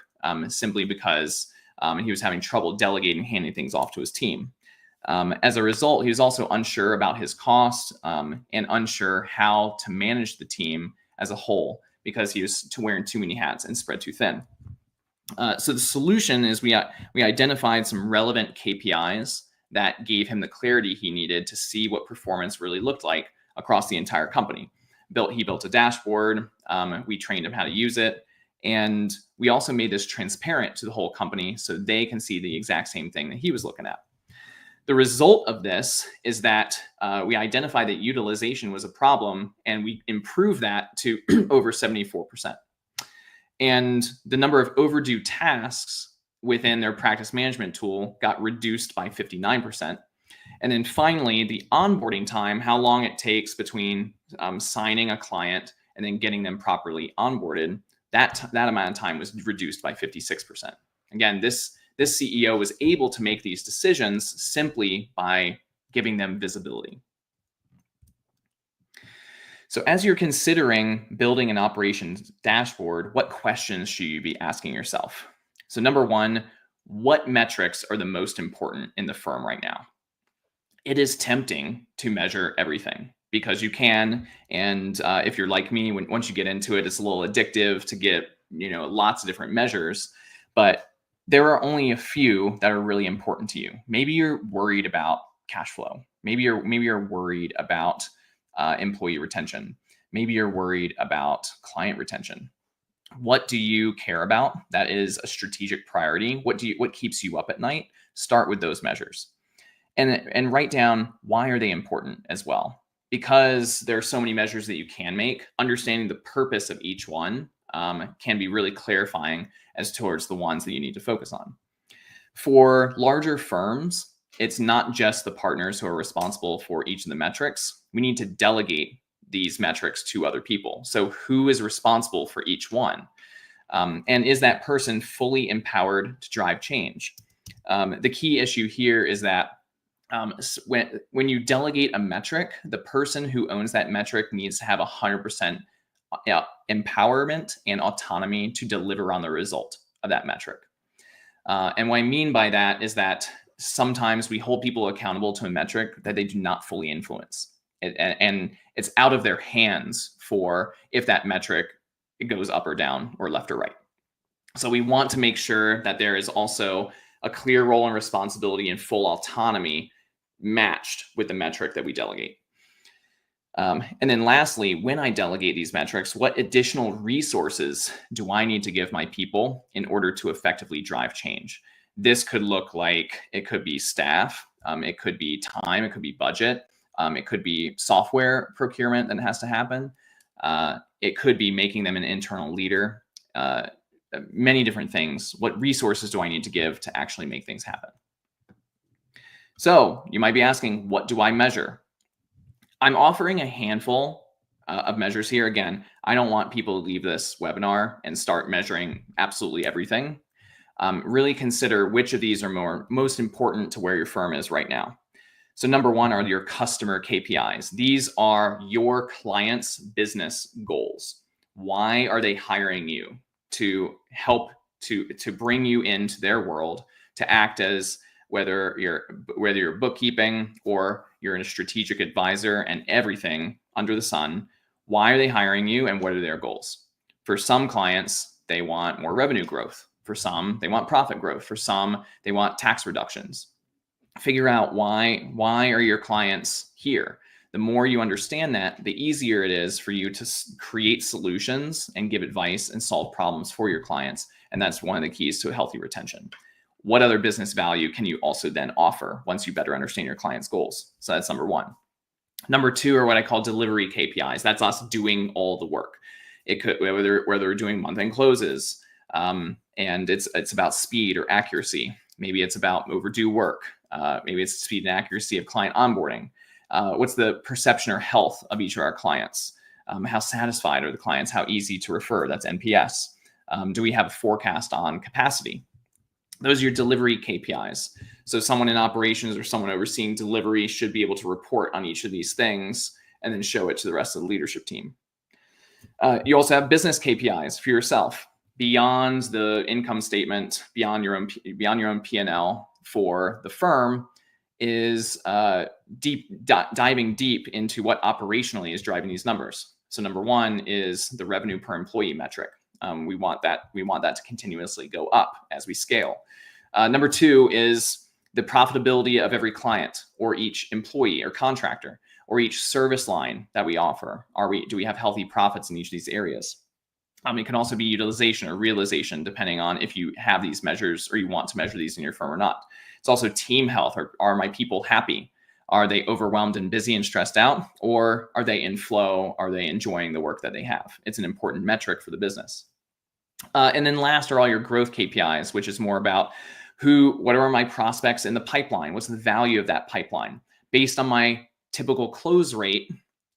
Speaker 3: simply because he was having trouble delegating, handing things off to his team. As a result, he was also unsure about his costs and unsure how to manage the team as a whole because he was wearing too many hats and spread too thin. So the solution is we identified some relevant KPIs that gave him the clarity he needed to see what performance really looked like across the entire company. He built a dashboard. We trained him how to use it. And we also made this transparent to the whole company so they can see the exact same thing that he was looking at. The result of this is that we identified that utilization was a problem, and we improved that to over 74%. And the number of overdue tasks within their practice management tool got reduced by 59%. And then finally, the onboarding time, how long it takes between signing a client and then getting them properly onboarded, that amount of time was reduced by 56%. Again, this CEO was able to make these decisions simply by giving them visibility. So as you're considering building an operations dashboard, what questions should you be asking yourself? So number one, what metrics are the most important in the firm right now? It is tempting to measure everything because you can. And if you're like me, once you get into it, it's a little addictive to get lots of different measures. But there are only a few that are really important to you. Maybe you're worried about cash flow. Maybe you're worried about employee retention. Maybe you're worried about client retention. What do you care about? That is a strategic priority. What keeps you up at night? Start with those measures, and write down why are they important as well. Because there are so many measures that you can make. Understanding the purpose of each one can be really clarifying as towards the ones that you need to focus on. For larger firms, it's not just the partners who are responsible for each of the metrics. We need to delegate these metrics to other people. So who is responsible for each one? And is that person fully empowered to drive change? The key issue here is that when you delegate a metric, the person who owns that metric needs to have 100% empowerment and autonomy to deliver on the result of that metric. And what I mean by that is that sometimes we hold people accountable to a metric that they do not fully influence. And it's out of their hands for if that metric goes up or down or left or right. So we want to make sure that there is also a clear role and responsibility and full autonomy matched with the metric that we delegate. And then lastly, when I delegate these metrics, what additional resources do I need to give my people in order to effectively drive change? This could look like, it could be staff, it could be time, it could be budget, it could be software procurement that has to happen. It could be making them an internal leader, many different things. What resources do I need to give to actually make things happen? So you might be asking, what do I measure? I'm offering a handful of measures here. Again, I don't want people to leave this webinar and start measuring absolutely everything. Really consider which of these are most important to where your firm is right now. So number one are your customer KPIs. These are your clients' business goals. Why are they hiring you? To help to bring you into their world, to act as whether you're bookkeeping or you're a strategic advisor and everything under the sun. Why are they hiring you and what are their goals? For some clients, they want more revenue growth. For some, they want profit growth. For some, they want tax reductions. Figure out why are your clients here. The more you understand that, the easier it is for you to create solutions and give advice and solve problems for your clients. And that's one of the keys to a healthy retention. What other business value can you also then offer once you better understand your client's goals? So that's number one. Number two are what I call delivery KPIs. That's us doing all the work. It could whether we're doing month-end closes, and it's about speed or accuracy. Maybe it's about overdue work. Maybe it's speed and accuracy of client onboarding. What's the perception or health of each of our clients? How satisfied are the clients? How easy to refer? That's NPS. Do we have a forecast on capacity? Those are your delivery KPIs. So someone in operations or someone overseeing delivery should be able to report on each of these things and then show it to the rest of the leadership team. You also have business KPIs for yourself beyond the income statement, beyond your own P&L for the firm is diving deep into what operationally is driving these numbers. So number one is the revenue per employee metric. We want that to continuously go up as we scale. Number two is the profitability of every client or each employee or contractor or each service line that we offer. Do we have healthy profits in each of these areas? It can also be utilization or realization, depending on if you have these measures or you want to measure these in your firm or not. It's also team health. Are my people happy? Are they overwhelmed and busy and stressed out? Or are they in flow? Are they enjoying the work that they have? It's an important metric for the business. And then last are all your growth KPIs, which is more about what are my prospects in the pipeline? What's the value of that pipeline? Based on my typical close rate,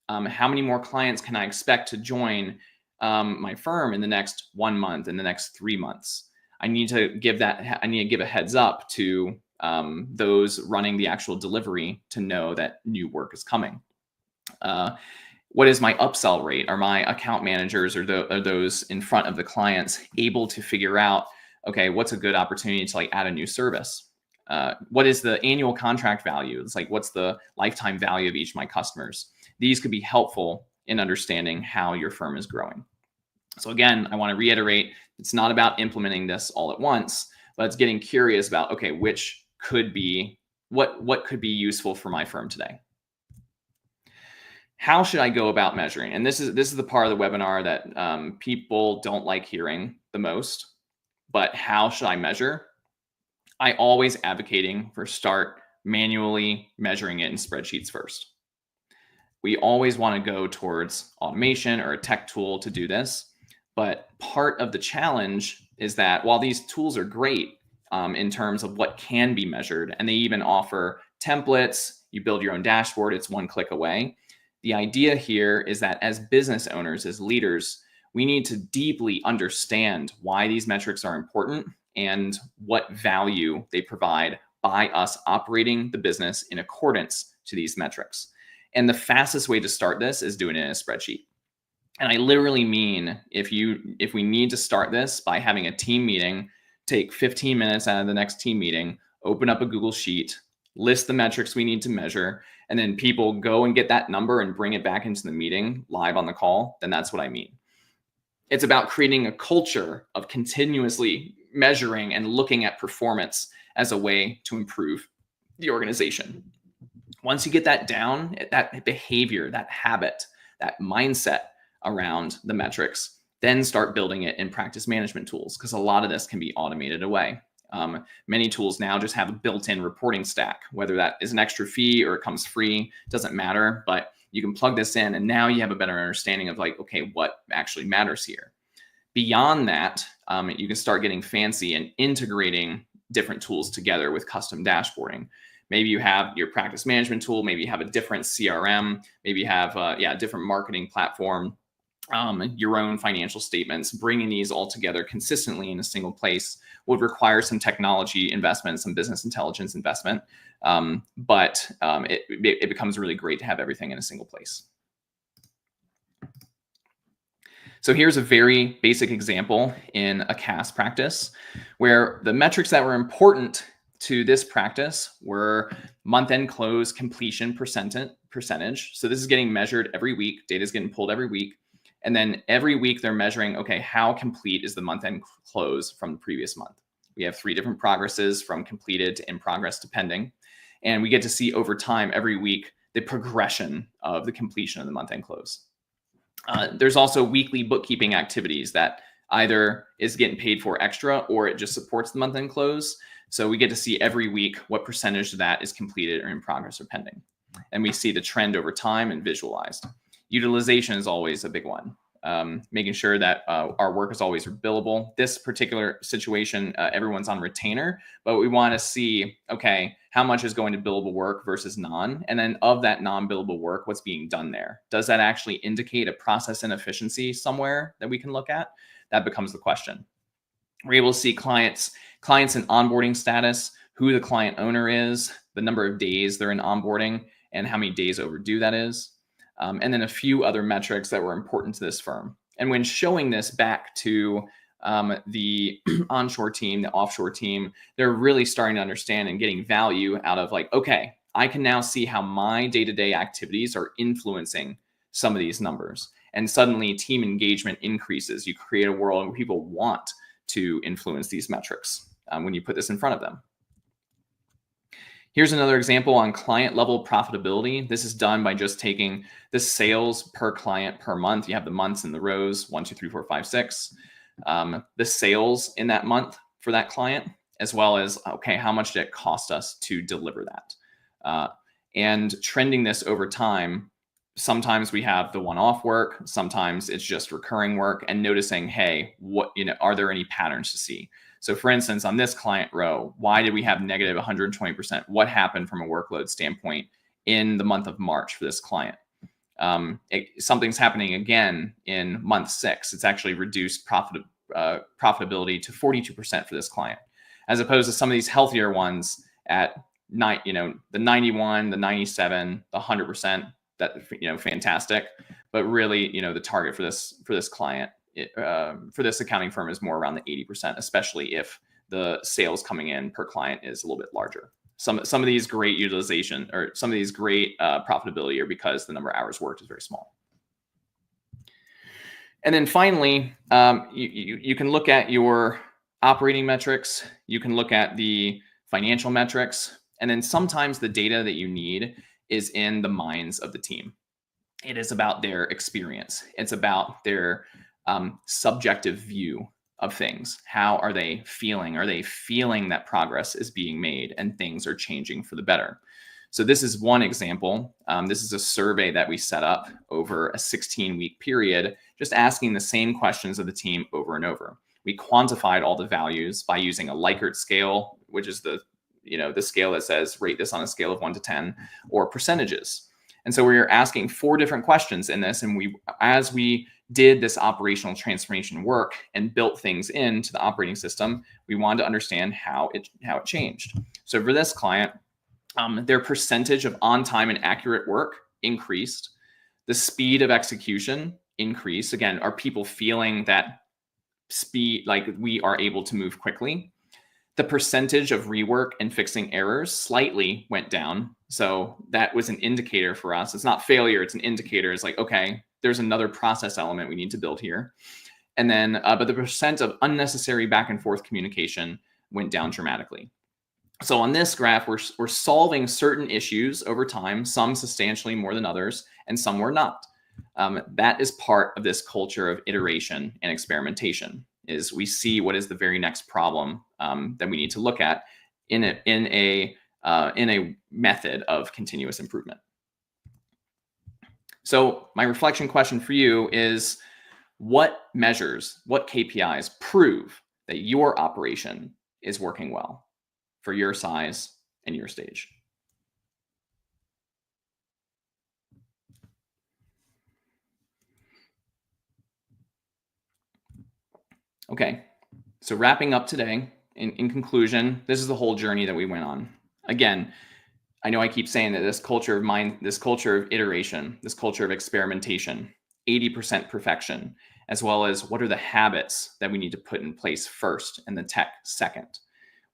Speaker 3: how many more clients can I expect to join my firm in the next 1 month, in the next 3 months? I need to give a heads up to those running the actual delivery to know that new work is coming. What is my upsell rate? Are my account managers or those in front of the clients able to figure out, okay, what's a good opportunity to add a new service? What is the annual contract value? It's what's the lifetime value of each of my customers? These could be helpful in understanding how your firm is growing. So again, I want to reiterate, it's not about implementing this all at once, but it's getting curious about, okay, what could be useful for my firm today? How should I go about measuring? And this is the part of the webinar that people don't like hearing the most, but how should I measure? I always advocating for start manually measuring it in spreadsheets first. We always want to go towards automation or a tech tool to do this. But part of the challenge is that while these tools are great in terms of what can be measured, and they even offer templates, you build your own dashboard, it's one click away. The idea here is that as business owners, as leaders, we need to deeply understand why these metrics are important and what value they provide by us operating the business in accordance to these metrics. And the fastest way to start this is doing it in a spreadsheet. And I literally mean if we need to start this by having a team meeting, take 15 minutes out of the next team meeting, open up a Google Sheet, list the metrics we need to measure, and then people go and get that number and bring it back into the meeting live on the call, then that's what I mean. It's about creating a culture of continuously measuring and looking at performance as a way to improve the organization. Once you get that down, that behavior, that habit, that mindset around the metrics, then start building it in practice management tools, because a lot of this can be automated away. Many tools now just have a built-in reporting stack, whether that is an extra fee or it comes free, doesn't matter, but you can plug this in and now you have a better understanding of okay, what actually matters here. Beyond that, you can start getting fancy and integrating different tools together with custom dashboarding. Maybe you have your practice management tool, maybe you have a different CRM, maybe you have a different marketing platform. your own financial statements, bringing these all together consistently in a single place would require some technology investment, some business intelligence investment. But it becomes really great to have everything in a single place. So here's a very basic example in a CAS practice where the metrics that were important to this practice were month-end close completion percentage. So this is getting measured every week. Data is getting pulled every week. And then every week they're measuring, okay, how complete is the month-end close from the previous month? We have 3 different progresses from completed to in progress to pending. And we get to see over time every week the progression of the completion of the month-end close. There's also weekly bookkeeping activities that either is getting paid for extra or it just supports the month-end close. So we get to see every week what percentage of that is completed or in progress or pending. And we see the trend over time and visualized. Utilization is always a big one. Making sure that our work is always billable. This particular situation, everyone's on retainer, but we want to see, okay, how much is going to billable work versus non? And then of that non-billable work, what's being done there? Does that actually indicate a process inefficiency somewhere that we can look at? That becomes the question. We're able to see clients in onboarding status, who the client owner is, the number of days they're in onboarding, and how many days overdue that is. And then a few other metrics that were important to this firm. And when showing this back to the onshore team, the offshore team, they're really starting to understand and getting value out of like, okay, I can now see how my day-to-day activities are influencing some of these numbers. And suddenly team engagement increases. You create a world where people want to influence these metrics when you put this in front of them. Here's another example on client level profitability. This is done by just taking the sales per client per month. You have the months in the rows, 1, 2, 3, 4, 5, 6. The sales in that month for that client, as well as, okay, how much did it cost us to deliver that? And trending this over time, sometimes we have the one-off work, sometimes it's just recurring work, and noticing, hey, are there any patterns to see? So for instance, on this client row, why did we have negative 120%? What happened from a workload standpoint in the month of March for this client? Something's happening again in month 6. It's actually reduced profitability to 42% for this client, as opposed to some of these healthier ones at the 91, the 97, the 100%. That fantastic, but really the target for this client. For this accounting firm is more around the 80%, especially if the sales coming in per client is a little bit larger. Some of these great utilization or some of these great profitability are because the number of hours worked is very small. And then finally, you can look at your operating metrics. You can look at the financial metrics. And then sometimes the data that you need is in the minds of the team. It is about their experience. It's about their subjective view of things. How are they feeling? Are they feeling that progress is being made and things are changing for the better? So this is one example. This is a survey that we set up over a 16-week period, just asking the same questions of the team over and over. We quantified all the values by using a Likert scale, which is the scale that says rate this on a scale of 1 to 10, or percentages. And so we were asking 4 different questions in this. And as we did this operational transformation work and built things into the operating system, we wanted to understand how it changed. So for this client, their percentage of on-time and accurate work increased. The speed of execution increased. Again, are people feeling that speed, like we are able to move quickly? The percentage of rework and fixing errors slightly went down. So that was an indicator for us. It's not failure, it's an indicator. It's like, okay, there's another process element we need to build here. And then, but the percent of unnecessary back and forth communication went down dramatically. So on this graph, we're solving certain issues over time, some substantially more than others, and some were not. That is part of this culture of iteration and experimentation. Is we see what is the very next problem that we need to look at in a method of continuous improvement. So my reflection question for you is, what measures, what KPIs prove that your operation is working well for your size and your stage? Okay, so wrapping up today, in conclusion, this is the whole journey that we went on. Again, I know I keep saying that this culture of iteration, this culture of experimentation, 80% perfection, as well as what are the habits that we need to put in place first and the tech second.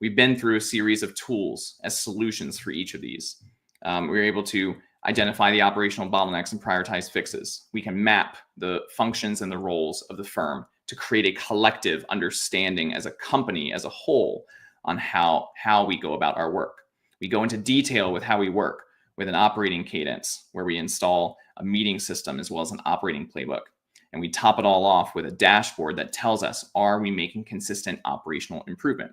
Speaker 3: We've been through a series of tools as solutions for each of these. We were able to identify the operational bottlenecks and prioritize fixes. We can map the functions and the roles of the firm to create a collective understanding as a company, as a whole, on how we go about our work. We go into detail with how we work with an operating cadence, where we install a meeting system as well as an operating playbook. And we top it all off with a dashboard that tells us, are we making consistent operational improvement?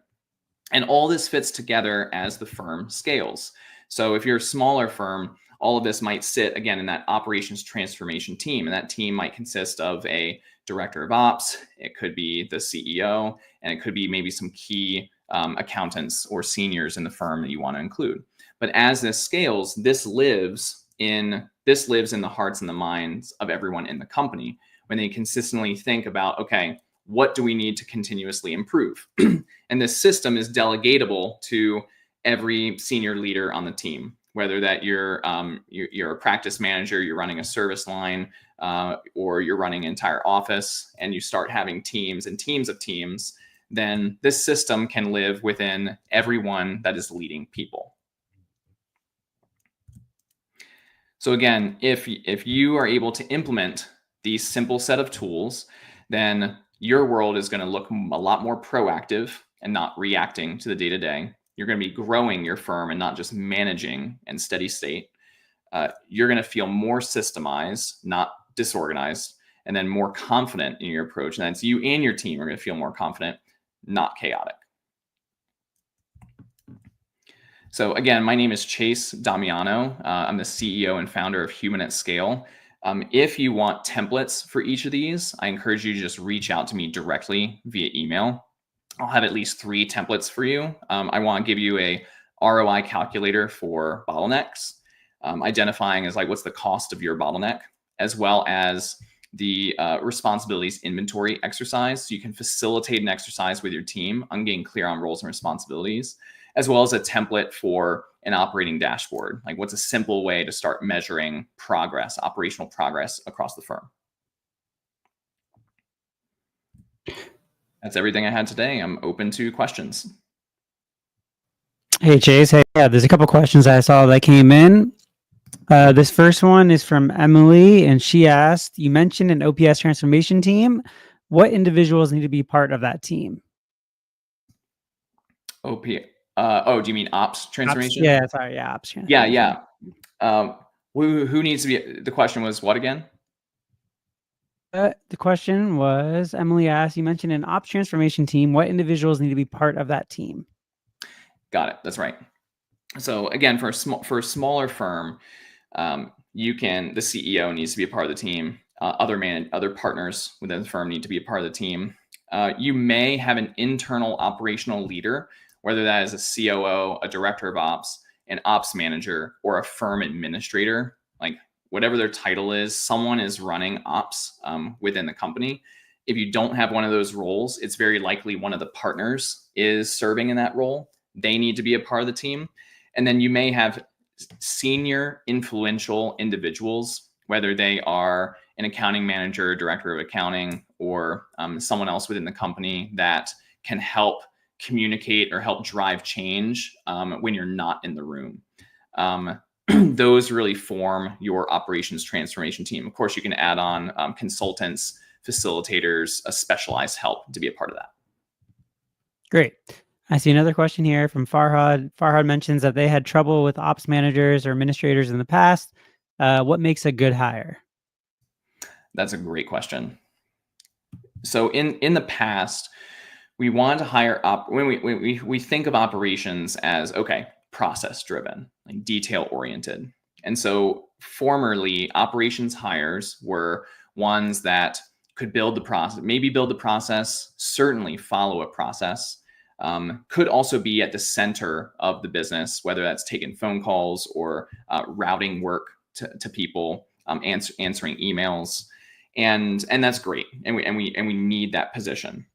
Speaker 3: And all this fits together as the firm scales. So if you're a smaller firm, all of this might sit, again, in that operations transformation team. And that team might consist of a director of ops, it could be the CEO, and it could be maybe some key accountants or seniors in the firm that you want to include. But as this scales, this lives in the hearts and the minds of everyone in the company when they consistently think about, okay, what do we need to continuously improve? And this system is delegatable to every senior leader on the team, whether that you're a practice manager, you're running a service line, or you're running an entire office, and you start having teams and teams of teams, then this system can live within everyone that is leading people. So again, if you are able to implement these simple set of tools, then your world is going to look a lot more proactive and not reacting to the day-to-day. You're going to be growing your firm and not just managing and steady state. You're going to feel more systemized, not disorganized, and then more confident in your approach. And that's you and your team are going to feel more confident, not chaotic. So again, my name is Chase Damiano. I'm the CEO and founder of Human at Scale. If you want templates for each of these, I encourage you to just reach out to me directly via email. I'll have at least 3 templates for you. I want to give you a ROI calculator for bottlenecks, identifying as like what's the cost of your bottleneck, as well as the responsibilities inventory exercise. So you can facilitate an exercise with your team on getting clear on roles and responsibilities, as well as a template for an operating dashboard. Like what's a simple way to start measuring progress, operational progress across the firm. That's everything I had today. I'm open to questions.
Speaker 2: Hey, Chase. Hey, yeah, there's a couple questions I saw that came in. This first one is from Emily, and she asked, you mentioned an OPS transformation team. What individuals need to be part of that team?
Speaker 3: Do you mean ops transformation?
Speaker 2: Yeah, sorry. Yeah, ops transformation.
Speaker 3: Yeah. Who needs to be, the question was what again?
Speaker 2: The question was, Emily asked, you mentioned an ops transformation team. What individuals need to be part of that team?
Speaker 3: Got it. That's right. So again, for a smaller firm, the CEO needs to be a part of the team. Other partners within the firm need to be a part of the team. You may have an internal operational leader, whether that is a COO, a director of ops, an ops manager, or a firm administrator. Like whatever their title is, someone is running ops within the company. If you don't have one of those roles, it's very likely one of the partners is serving in that role. They need to be a part of the team. And then you may have senior influential individuals, whether they are an accounting manager, director of accounting, or someone else within the company that can help communicate or help drive change when you're not in the room. Those really form your operations transformation team. Of course, you can add on consultants, facilitators, a specialized help to be a part of that.
Speaker 2: Great. I see another question here from Farhad. Farhad mentions that they had trouble with ops managers or administrators in the past. What makes a good hire?
Speaker 3: That's a great question. So in the past, we wanted to hire when we think of operations as, okay, process driven, like detail oriented. And so formerly operations hires were ones that could build the process, certainly follow a process, could also be at the center of the business, whether that's taking phone calls or routing work to people, answering emails, and that's great, and we need that position.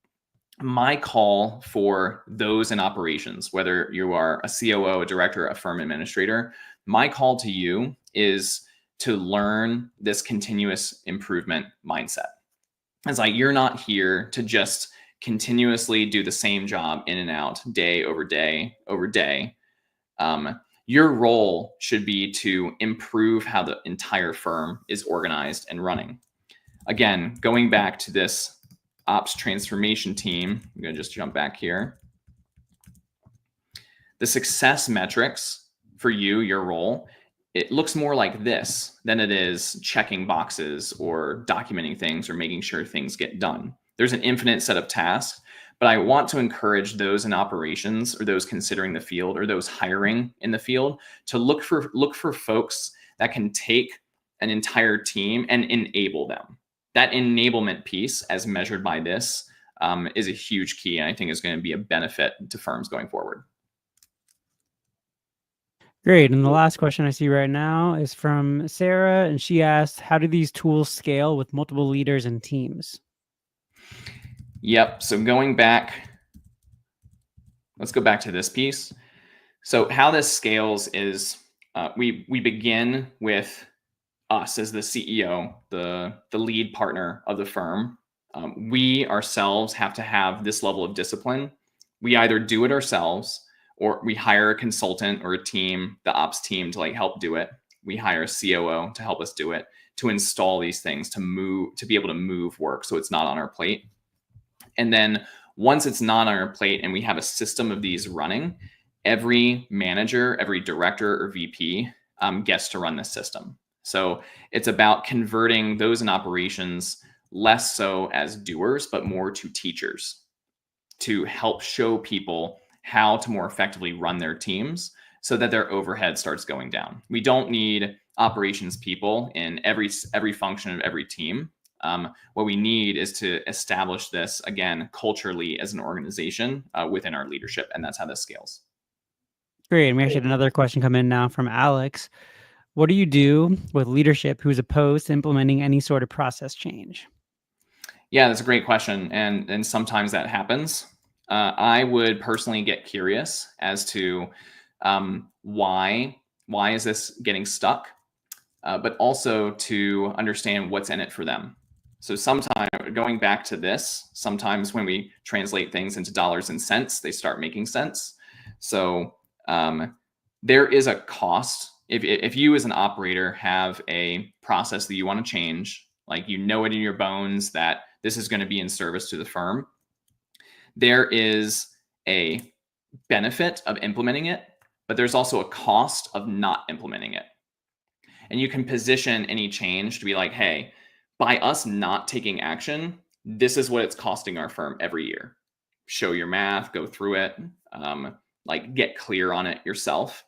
Speaker 3: my call for those in operations, whether you are a COO, a director, a firm administrator, my call to you is to learn this continuous improvement mindset. It's like you're not here to just continuously do the same job in and out, day over day over day. Your role should be to improve how the entire firm is organized and running. Again, going back to this ops transformation team, I'm going to just jump back here. The success metrics for you, your role, it looks more like this than it is checking boxes or documenting things or making sure things get done. There's an infinite set of tasks, but I want to encourage those in operations or those considering the field or those hiring in the field to look for folks that can take an entire team and enable them. That enablement piece, as measured by this, is a huge key, and I think is going to be a benefit to firms going forward.
Speaker 2: Great. And the last question I see right now is from Sarah, and she asked, how do these tools scale with multiple leaders and teams?
Speaker 3: Yep. So going back, let's go back to this piece. So how this scales is we begin with us as the CEO, the lead partner of the firm. We ourselves have to have this level of discipline. We either do it ourselves or we hire a consultant or a team, the ops team, to help do it. We hire a COO to help us do it, to install these things, to be able to move work so it's not on our plate. And then once it's not on our plate and we have a system of these running, every manager, every director or VP gets to run this system. So it's about converting those in operations less so as doers, but more to teachers to help show people how to more effectively run their teams so that their overhead starts going down. We don't need operations people in every function of every team. What we need is to establish this, again, culturally as an organization within our leadership, and that's how this scales.
Speaker 2: Great. And we actually had another question come in now from Alex. What do you do with leadership who's opposed to implementing any sort of process change?
Speaker 3: Yeah, that's a great question. And sometimes that happens. I would personally get curious as to why is this getting stuck, but also to understand what's in it for them. So sometimes, going back to this, sometimes when we translate things into dollars and cents, they start making sense. So there is a cost. If you as an operator have a process that you want to change, like you know it in your bones that this is going to be in service to the firm, there is a benefit of implementing it, but there's also a cost of not implementing it. And you can position any change to be like, hey, by us not taking action, this is what it's costing our firm every year. Show your math, go through it, get clear on it yourself.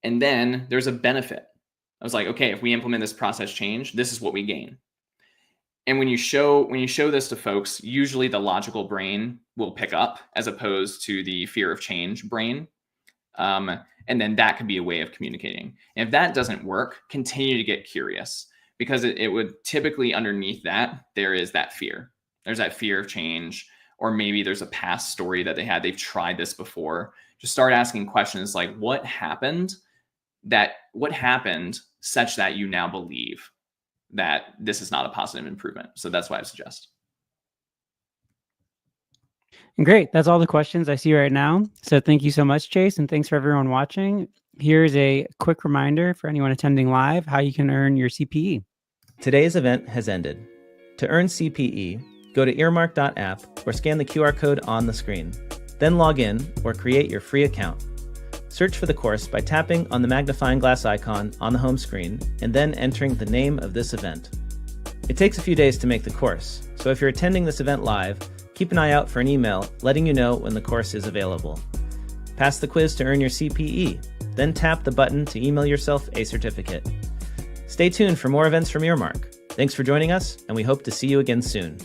Speaker 3: And then there's a benefit. I was like, okay, if we implement this process change, this is what we gain. And when you show this to folks, usually the logical brain will pick up as opposed to the fear of change brain. And then that could be a way of communicating. And if that doesn't work, continue to get curious, because it would typically underneath that, there is that fear. There's that fear of change, or maybe there's a past story that they've tried this before. Just start asking questions like, what happened such that you now believe that this is not a positive improvement? So that's why I suggest.
Speaker 2: Great. That's all the questions I see right now. So thank you so much, Chase, and thanks for everyone watching. Here's a quick reminder for anyone attending live how you can earn your CPE.
Speaker 1: Today's event has ended. To earn CPE, go to earmark.app or scan the QR code on the screen. Then log in or create your free account. Search for the course by tapping on the magnifying glass icon on the home screen and then entering the name of this event. It takes a few days to make the course, so if you're attending this event live, keep an eye out for an email letting you know when the course is available. Pass the quiz to earn your CPE, then tap the button to email yourself a certificate. Stay tuned for more events from Earmark. Thanks for joining us, and we hope to see you again soon.